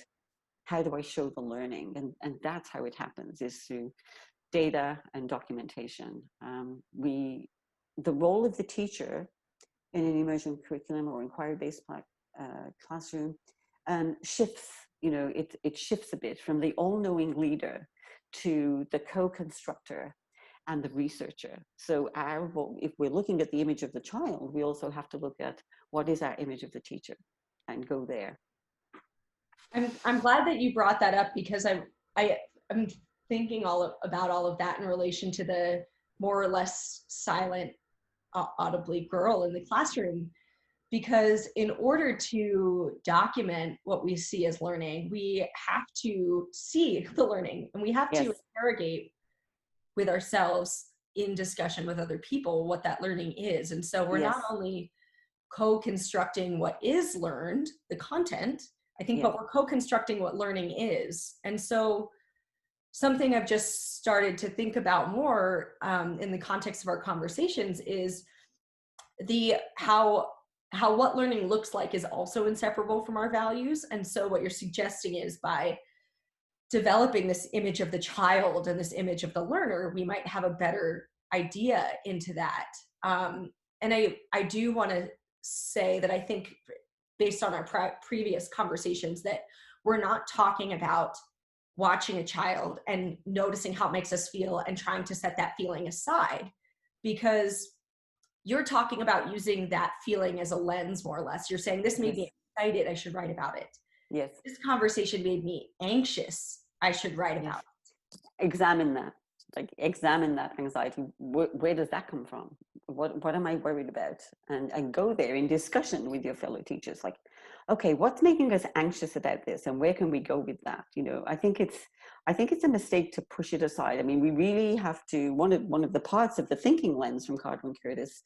how do I show the learning? And that's how it happens, is through data and documentation. The role of the teacher in an emergent curriculum or inquiry-based classroom shifts, you know, it shifts a bit from the all-knowing leader to the co-constructor. and the researcher. So if we're looking at the image of the child, we also have to look at what is our image of the teacher and go there. I'm glad that you brought that up, because I'm thinking about all of that in relation to the more or less silent, audibly girl in the classroom. Because in order to document what we see as learning, we have to see the learning, and we have to Yes. interrogate with ourselves in discussion with other people what that learning is. And so we're not Yes. only co-constructing what is learned, the content, I think, Yes. but we're co-constructing what learning is. And so something I've just started to think about more in the context of our conversations is how what learning looks like is also inseparable from our values. And so what you're suggesting is, by developing this image of the child and this image of the learner, we might have a better idea into that. And I do want to say that I think, based on our previous conversations, that we're not talking about watching a child and noticing how it makes us feel and trying to set that feeling aside, because you're talking about using that feeling as a lens, more or less. You're saying, this made Yes. me excited, I should write about it. Yes. This conversation made me anxious, I should write Yes. about it. Examine that. Like, examine that anxiety. Where does that come from? What am I worried about? And go there in discussion with your fellow teachers. Like, okay, what's making us anxious about this, and where can we go with that? You know, I think it's a mistake to push it aside. I mean, we really have to. One of the parts of the thinking lens from Cardwell and Curtis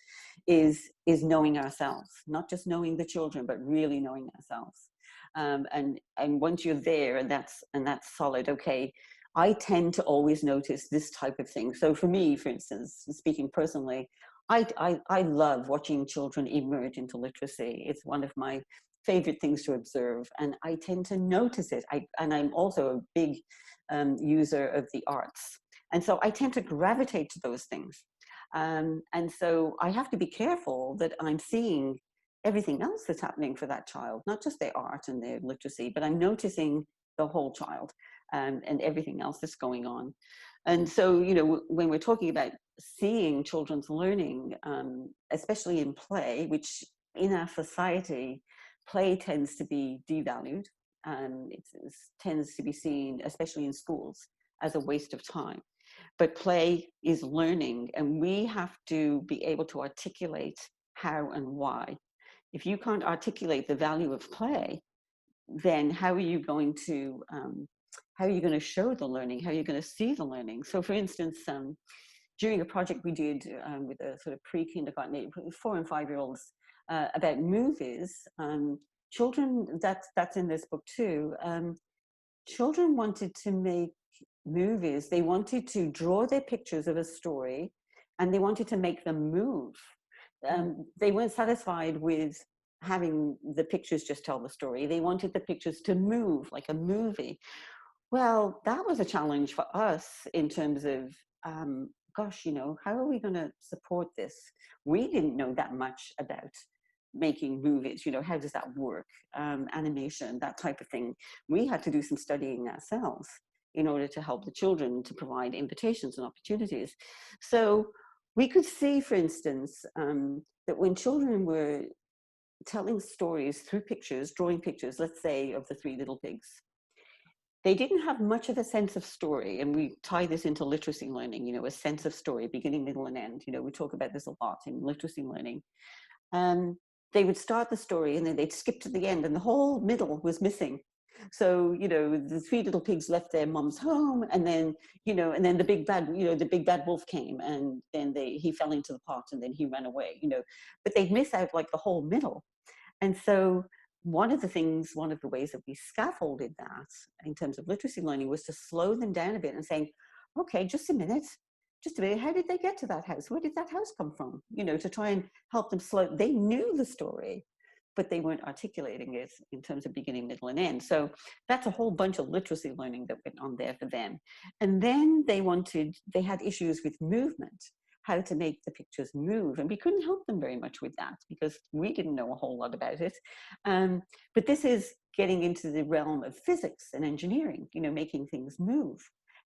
is knowing ourselves, not just knowing the children, but really knowing ourselves. And once you're there, and that's solid. Okay, I tend to always notice this type of thing. So for me, for instance, speaking personally, I love watching children emerge into literacy. It's one of my favorite things to observe, and I tend to notice it. And I'm also a big user of the arts, and so I tend to gravitate to those things. And so I have to be careful that I'm seeing everything else that's happening for that child, not just their art and their literacy, but I'm noticing the whole child and everything else that's going on. And so, you know, when we're talking about seeing children's learning, especially in play, which in our society, play tends to be devalued, it tends to be seen, especially in schools, as a waste of time. But play is learning, and we have to be able to articulate how and why. If you can't articulate the value of play, then how are you going to show the learning? How are you going to see the learning? So, for instance, during a project we did with a sort of pre-kindergarten, 4 and 5 year olds, about movies, children, that's in this book too. Children wanted to make movies. They wanted to draw their pictures of a story, and they wanted to make them move. They weren't satisfied with having the pictures just tell the story. They wanted the pictures to move like a movie. Well, that was a challenge for us in terms of, gosh, you know, how are we going to support this? We didn't know that much about making movies. You know, how does that work? Animation, that type of thing. We had to do some studying ourselves in order to help the children, to provide invitations and opportunities. So we could see, for instance, that when children were telling stories through pictures, drawing pictures, let's say of the 3 little pigs, they didn't have much of a sense of story. And we tie this into literacy learning, you know, a sense of story, beginning, middle, and end. You know, we talk about this a lot in literacy learning. They would start the story and then they'd skip to the end, and the whole middle was missing. So, you know, the 3 little pigs left their mom's home, and then, you know, and then the big bad wolf came, and then he fell into the pot, and then he ran away, you know, but they'd miss out like the whole middle. And so one of the ways that we scaffolded that in terms of literacy learning was to slow them down a bit and saying, okay, just a minute, how did they get to that house? Where did that house come from? You know, to try and help them slow. They knew the story, but they weren't articulating it in terms of beginning, middle, and end. So that's a whole bunch of literacy learning that went on there for them. And then they had issues with movement, how to make the pictures move. And we couldn't help them very much with that because we didn't know a whole lot about it. But this is getting into the realm of physics and engineering, you know, making things move.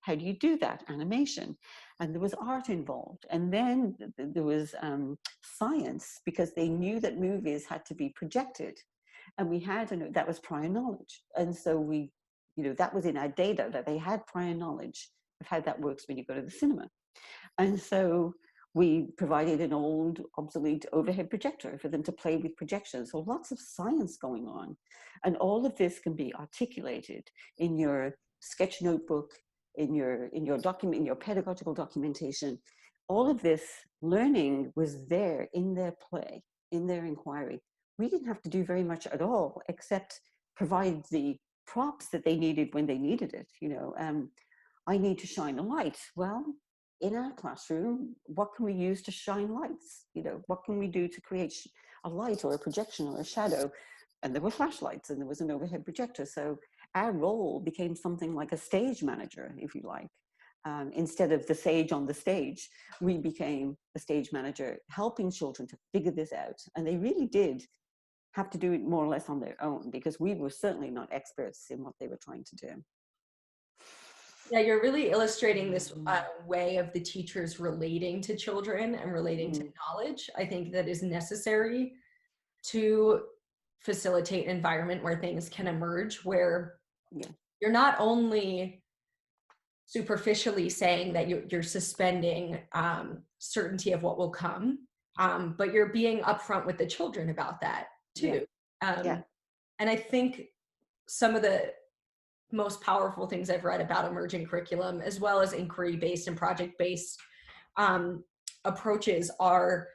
How do you do that? Animation. And there was art involved. And then there was science, because they knew that movies had to be projected. And we had, that was prior knowledge. And so we, that was in our data, that they had prior knowledge of how that works when you go to the cinema. And so we provided an old, obsolete overhead projector for them to play with projections. So lots of science going on. And all of this can be articulated in your sketch notebook, in your document, in your pedagogical documentation. All of this learning was there in their play, in their inquiry. We didn't have to do very much at all, except provide the props that they needed when they needed it. I need to shine a light. Well, in our classroom, what can we use to shine lights? What can we do to create a light or a projection or a shadow? And there were flashlights and there was an overhead projector. So our role became something like a stage manager, if you like. Instead of the sage on the stage, we became a stage manager, helping children to figure this out. And they really did have to do it more or less on their own, because we were certainly not experts in what they were trying to do. Yeah, you're really illustrating this way of the teachers relating to children and relating to knowledge. I think that is necessary to facilitate an environment where things can emerge, where you're not only superficially saying that you're suspending certainty of what will come, but you're being upfront with the children about that too. And I think some of the most powerful things I've read about emergent curriculum, as well as inquiry-based and project-based approaches, are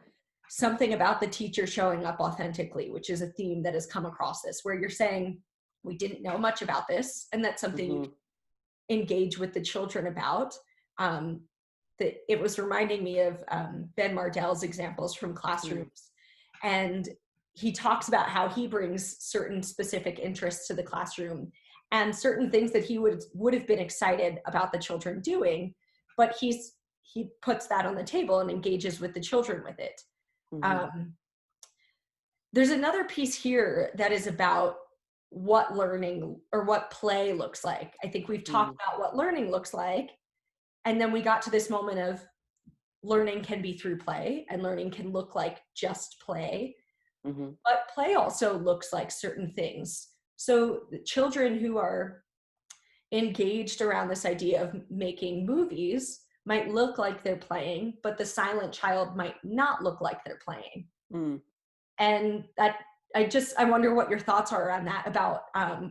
something about the teacher showing up authentically, which is a theme that has come across this, where you're saying, we didn't know much about this, and that's something you engage with the children about. That it was reminding me of Ben Mardell's examples from classrooms. And he talks about how he brings certain specific interests to the classroom, and certain things that he would have been excited about the children doing, but he puts that on the table and engages with the children with it. There's another piece here that is about what learning or what play looks like. I think we've talked about what learning looks like, and then we got to this moment of learning can be through play, and learning can look like just play, but play also looks like certain things. So the children who are engaged around this idea of making movies might look like they're playing, but the silent child might not look like they're playing. And that, I wonder what your thoughts are on that, about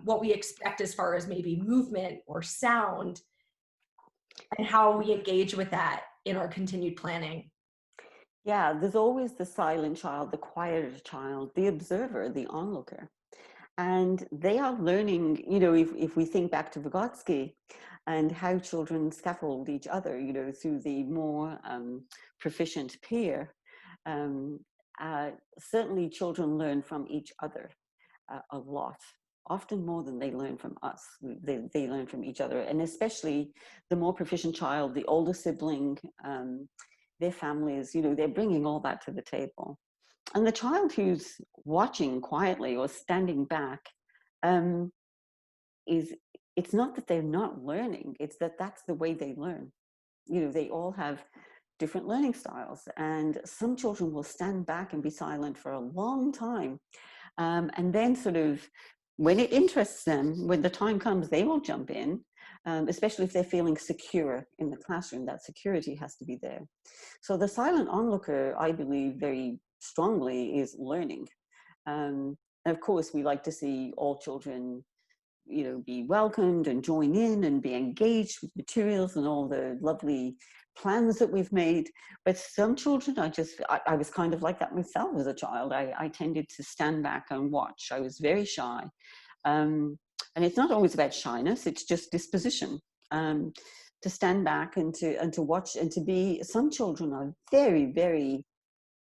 what we expect as far as maybe movement or sound, and how we engage with that in our continued planning. Yeah, there's always the silent child, the quieter child, the observer, the onlooker. And they are learning, if we think back to Vygotsky and how children scaffold each other, through the more proficient peer, certainly children learn from each other a lot, often more than they learn from us. They learn from each other, and especially the more proficient child, the older sibling, their families, they're bringing all that to the table. And the child who's watching quietly or standing back, it's not that they're not learning, it's that that's the way they learn. They all have different learning styles, and some children will stand back and be silent for a long time. And then sort of, when it interests them, when the time comes, they will jump in, especially if they're feeling secure in the classroom. That security has to be there. So the silent onlooker, I believe very strongly, is learning. And of course, we like to see all children, be welcomed and join in and be engaged with materials and all the lovely plans that we've made. But some children, I was kind of like that myself as a child. I tended to stand back and watch. I was very shy. And it's not always about shyness, it's just disposition. To stand back and to watch, and to be, some children are very, very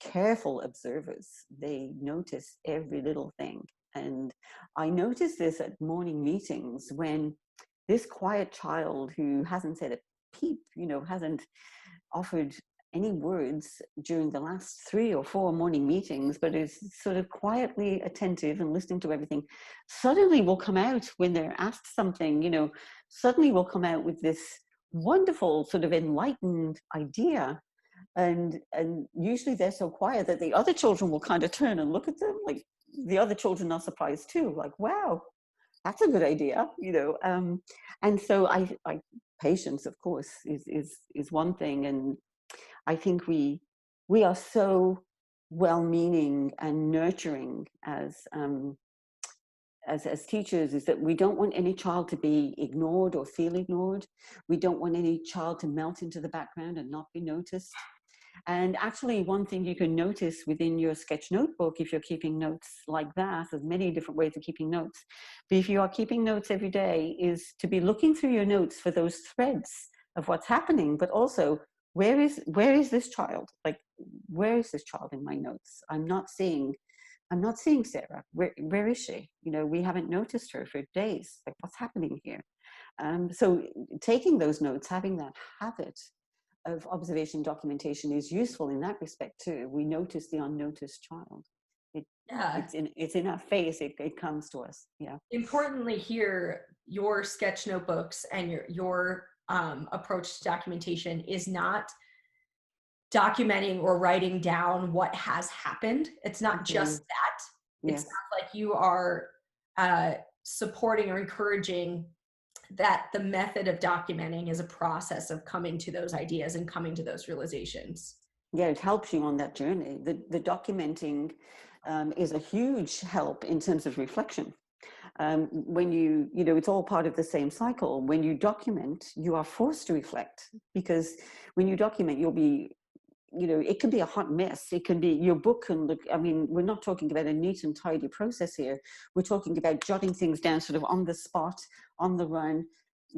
careful observers. They notice every little thing. And I notice this at morning meetings, when this quiet child who hasn't said a peep, hasn't offered any words during the last 3 or 4 morning meetings, but is sort of quietly attentive and listening to everything, suddenly will come out when they're asked something, suddenly will come out with this wonderful sort of enlightened idea. And usually they're so quiet that the other children will kind of turn and look at them, like the other children are surprised too, like, wow, that's a good idea, you know. And so I patience, of course, is one thing. And I think we are so well-meaning and nurturing as teachers, is that we don't want any child to be ignored or feel ignored. We don't want any child to melt into the background and not be noticed. And actually, one thing you can notice within your sketch notebook, if you're keeping notes like that, there's many different ways of keeping notes. But if you are keeping notes every day, is to be looking through your notes for those threads of what's happening, but also where is this child? Like, where is this child in my notes? I'm not seeing Sarah. Where is she? You know, we haven't noticed her for days. Like, what's happening here? So taking those notes, having that habit of observation documentation is useful in that respect too. We notice the unnoticed child. Yeah. It's in our face. It comes to us. Yeah. Importantly here, your sketch notebooks and your approach to documentation is not documenting or writing down what has happened. It's not just that. It Yes. sounds like you are supporting or encouraging that the method of documenting is a process of coming to those ideas and coming to those realizations. Yeah, it helps you on that journey. The documenting is a huge help in terms of reflection. When you know, it's all part of the same cycle. When you document, you are forced to reflect, because when you document, you'll be, you know, it can be a hot mess. It can be, your book can look, I mean, we're not talking about a neat and tidy process here. We're talking about jotting things down sort of on the spot, on the run,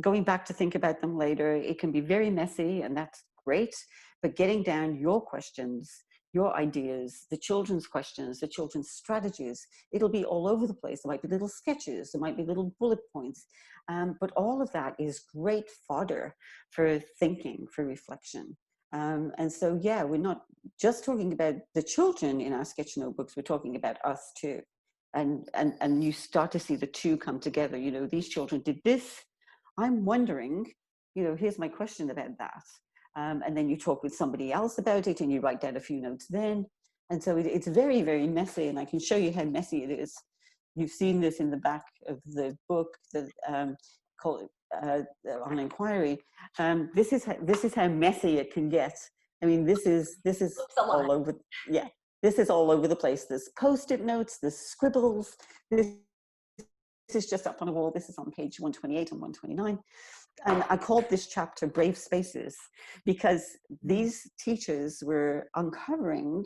going back to think about them later. It can be very messy, and that's great. But getting down your questions, your ideas, the children's questions, the children's strategies, it'll be all over the place. There might be little sketches, there might be little bullet points, but all of that is great fodder for thinking, for reflection. And so, yeah, we're not just talking about the children in our sketch notebooks, we're talking about us too. And you start to see the two come together. You know, these children did this. I'm wondering, you know, here's my question about that. And then you talk with somebody else about it and you write down a few notes then. And so it's very, very messy. And I can show you how messy it is. You've seen this in the back of the book that called on inquiry. This is how messy it can get. I mean, this is all over. Yeah, this is all over the place. There's Post-it notes, there's scribbles. This is just up on a wall. This is on page 128 and 129. And I called this chapter Brave Spaces, because these teachers were uncovering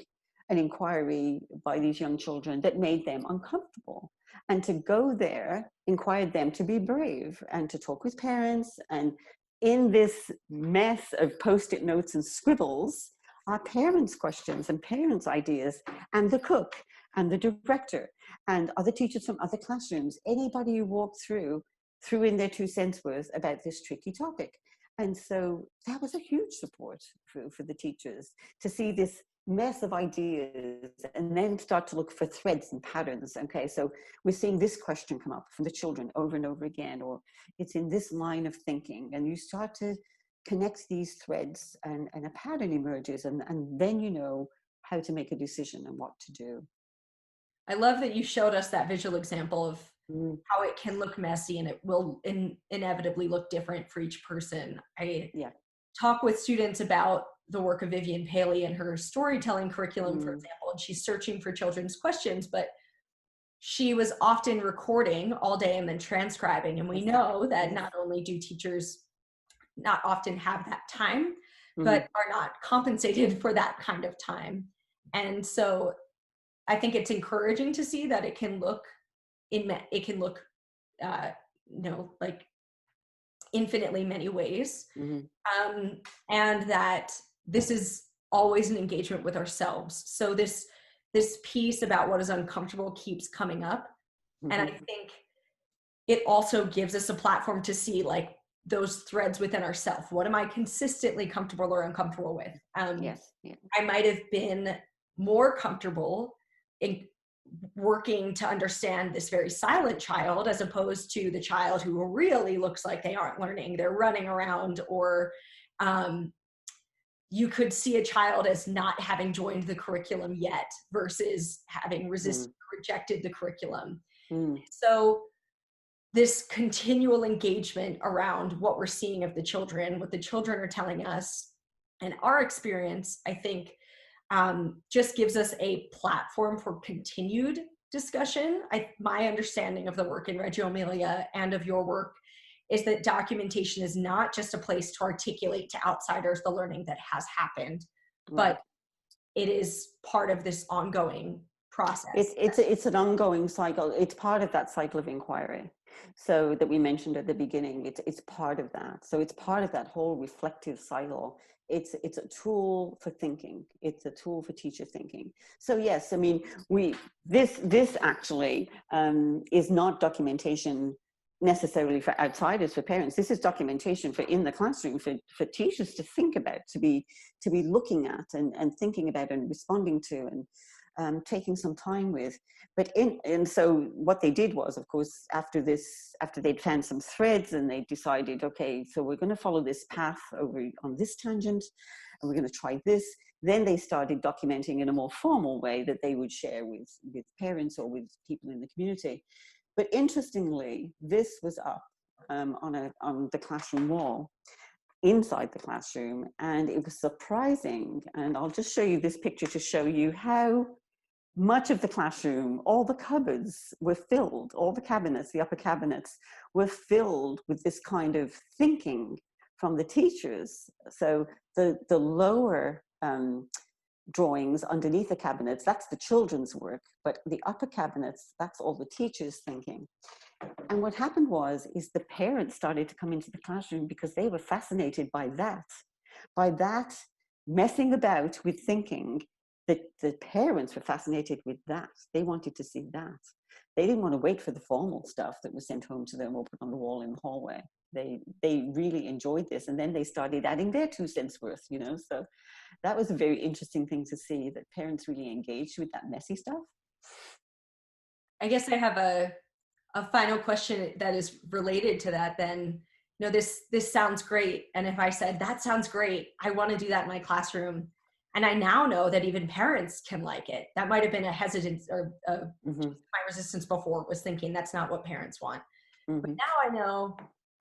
an inquiry by these young children that made them uncomfortable. And to go there inquired them to be brave and to talk with parents. And in this mess of Post-it notes and scribbles are parents' questions and parents' ideas, and the cook and the director and other teachers from other classrooms, anybody who walked threw in their 2 cents worth about this tricky topic. And so that was a huge support for the teachers to see this mess of ideas and then start to look for threads and patterns. Okay, so we're seeing this question come up from the children over and over again, or it's in this line of thinking, and you start to connect these threads and a pattern emerges, and then you know how to make a decision and what to do. I love that you showed us that visual example of how it can look messy, and it will inevitably look different for each person. I talk with students about the work of Vivian Paley and her storytelling curriculum, for example, and she's searching for children's questions, but she was often recording all day and then transcribing. And we know that not only do teachers not often have that time, but are not compensated for that kind of time. And so I think it's encouraging to see that it can look like infinitely many ways, and that this is always an engagement with ourselves. So this piece about what is uncomfortable keeps coming up, and I think it also gives us a platform to see like those threads within ourselves. What am I consistently comfortable or uncomfortable with? I might have been more comfortable in working to understand this very silent child as opposed to the child who really looks like they aren't learning, they're running around, or you could see a child as not having joined the curriculum yet versus having rejected the curriculum. So this continual engagement around what we're seeing of the children, what the children are telling us, and our experience, I think, just gives us a platform for continued discussion. My understanding of the work in Reggio Emilia and of your work is that documentation is not just a place to articulate to outsiders the learning that has happened, but it is part of this ongoing process. It's an ongoing cycle. It's part of that cycle of inquiry. So that we mentioned at the beginning, it's part of that. So it's part of that whole reflective cycle. It's a tool for thinking. It's a tool for teacher thinking. So yes, I mean, this actually is not documentation necessarily for outsiders, for parents. This is documentation for in the classroom, for teachers to think about, to be looking at and thinking about and responding to, and taking some time with. And so what they did was, of course, after they'd found some threads, and they decided, okay, so we're going to follow this path over on this tangent, and we're going to try this. Then they started documenting in a more formal way that they would share with parents or with people in the community. But interestingly, this was up on the classroom wall inside the classroom, and it was surprising. And I'll just show you this picture to show you how much of the classroom, all the cupboards were filled, all the cabinets, the upper cabinets were filled with this kind of thinking from the teachers. So the lower drawings underneath the cabinets, that's the children's work, but the upper cabinets, that's all the teachers thinking. And what happened is the parents started to come into the classroom because they were fascinated by that messing about with thinking. The parents were fascinated with that. They wanted to see that. They didn't want to wait for the formal stuff that was sent home to them or put on the wall in the hallway. They really enjoyed this, and then they started adding their 2 cents worth, you know. So that was a very interesting thing to see, that parents really engaged with that messy stuff. I guess I have a final question that is related to that then. You know, this sounds great. And if I said, that sounds great, I want to do that in my classroom, and I now know that even parents can like it. That might have been a hesitance or my resistance before, was thinking that's not what parents want. But now I know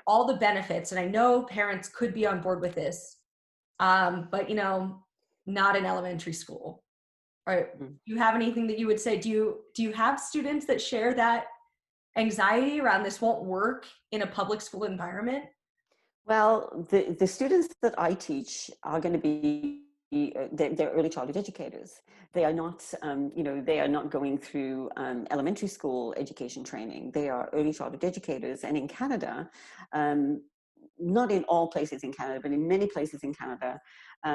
all the benefits, and I know parents could be on board with this, but, you know, not in elementary school. Or do you have anything that you would say? Do you have students that share that anxiety around this won't work in a public school environment? Well, the students that I teach are going to be, they're early childhood educators. They are not, they are not going through elementary school education training. They are early childhood educators. And in Canada, not in all places in Canada, but in many places in Canada,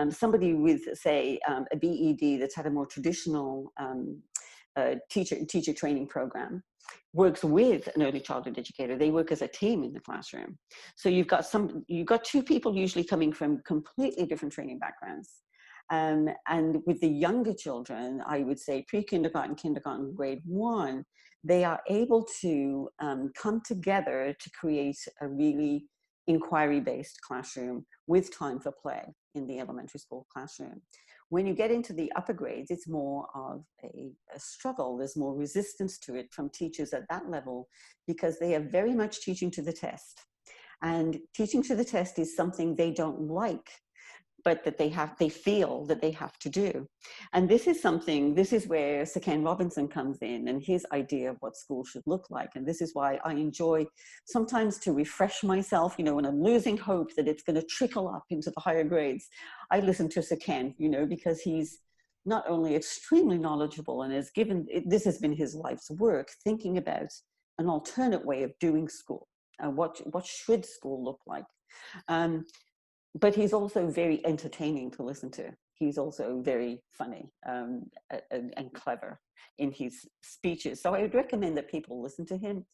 somebody with, say, a BEd that's had a more traditional teacher training program works with an early childhood educator. They work as a team in the classroom. So you've got 2 people usually coming from completely different training backgrounds. And with the younger children, I would say pre-kindergarten, kindergarten, grade 1, they are able to come together to create a really inquiry-based classroom with time for play in the elementary school classroom. When you get into the upper grades, it's more of a struggle. There's more resistance to it from teachers at that level, because they are very much teaching to the test. And teaching to the test is something they don't like, but that they feel that they have to do. And this is where Sir Ken Robinson comes in, and his idea of what school should look like. And this is why I enjoy sometimes to refresh myself, when I'm losing hope that it's going to trickle up into the higher grades. I listen to Sir Ken, because he's not only extremely knowledgeable and this has been his life's work, thinking about an alternate way of doing school. What should school look like? But he's also very entertaining to listen to. He's also very funny and clever in his speeches. So I would recommend that people listen to him.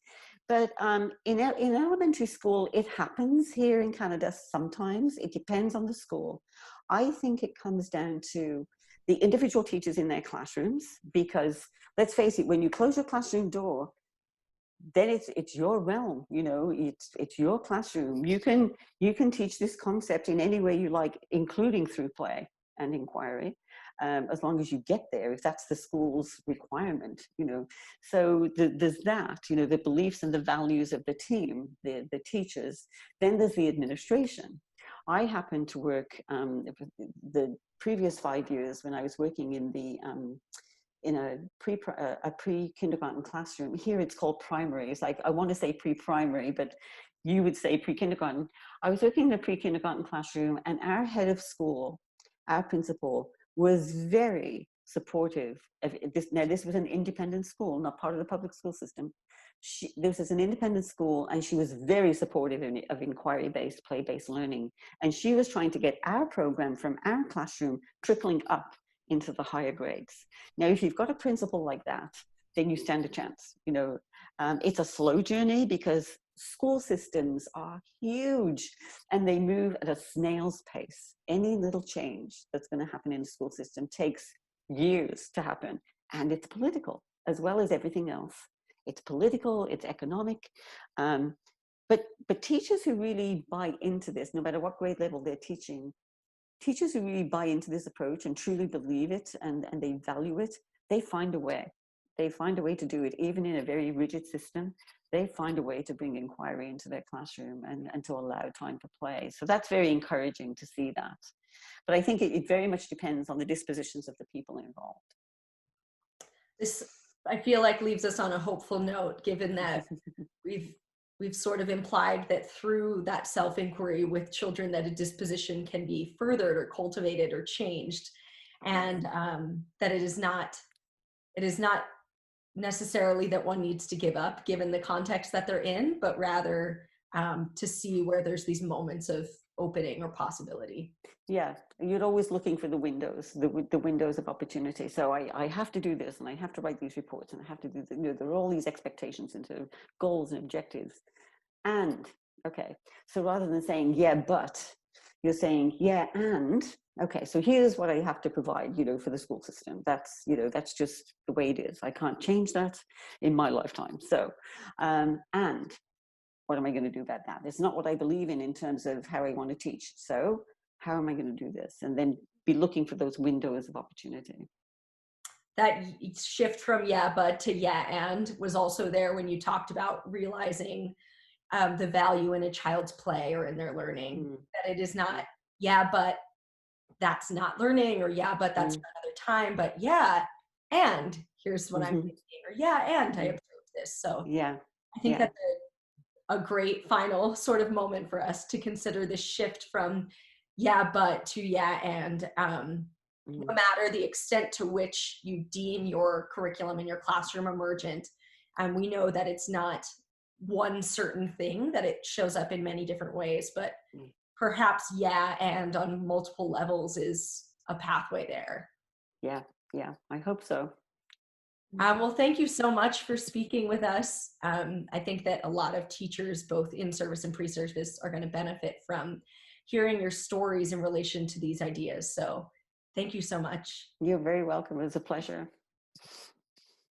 But in elementary school, it happens here in Canada sometimes. It depends on the school. I think it comes down to the individual teachers in their classrooms, because let's face it, when you close your classroom door, then it's your realm, you know, it's your classroom. You can teach this concept in any way you like, including through play and inquiry, as long as you get there, if that's the school's requirement, you know. So there's that, you know, the beliefs and the values of the team, the teachers. Then there's the administration. I happened to work the previous 5 years when I was working in a pre-kindergarten classroom. Here it's called primary. It's like, I want to say pre-primary, but you would say pre-kindergarten. I was working in a pre-kindergarten classroom, and our head of school, our principal, was very supportive of this. Now, this was an independent school, not part of the public school system. This is an independent school, and she was very supportive of inquiry-based, play-based learning. And she was trying to get our program from our classroom trickling up into the higher grades. Now, if you've got a principal like that, then you stand a chance. You know, it's a slow journey because school systems are huge and they move at a snail's pace. Any little change that's going to happen in a school system takes years to happen, and it's political as well as everything else. It's political, it's economic, but teachers who really buy into this, no matter what grade level they're teaching, teachers who really buy into this approach and truly believe it and they value it, they find a way. They find a way to do it, even in a very rigid system. They find a way to bring inquiry into their classroom and to allow time for play. So that's very encouraging to see that. But I think it very much depends on the dispositions of the people involved. This, I feel like, leaves us on a hopeful note, given that we've sort of implied that through that self-inquiry with children that a disposition can be furthered or cultivated or changed, and that it is not necessarily that one needs to give up given the context that they're in, but rather to see where there's these moments of opening or possibility. Yeah, you're always looking for the windows, the windows of opportunity. So I have to do this, and I have to write these reports, and I have to do you know, there are all these expectations into goals and objectives. And okay, so rather than saying yeah but, you're saying yeah and, okay, so here's what I have to provide, you know, for the school system. That's, you know, that's just the way it is. I can't change that in my lifetime. So and what am I going to do about that? It's not what I believe in terms of how I want to teach. So how am I going to do this? And then be looking for those windows of opportunity. That shift from yeah but to yeah and was also there when you talked about realizing the value in a child's play or in their learning, that it is not yeah but that's not learning, or yeah but that's for another time, but yeah and here's what I'm thinking, or yeah and I observed this. So Yeah, I think that's a great final sort of moment for us to consider this shift from yeah but to yeah and, no matter the extent to which you deem your curriculum in your classroom emergent. And we know that it's not one certain thing, that it shows up in many different ways, but perhaps yeah and on multiple levels is a pathway there. yeah, I hope so. Well, thank you so much for speaking with us. I think that a lot of teachers, both in service and pre-service, are going to benefit from hearing your stories in relation to these ideas. So thank you so much. You're very welcome. It was a pleasure.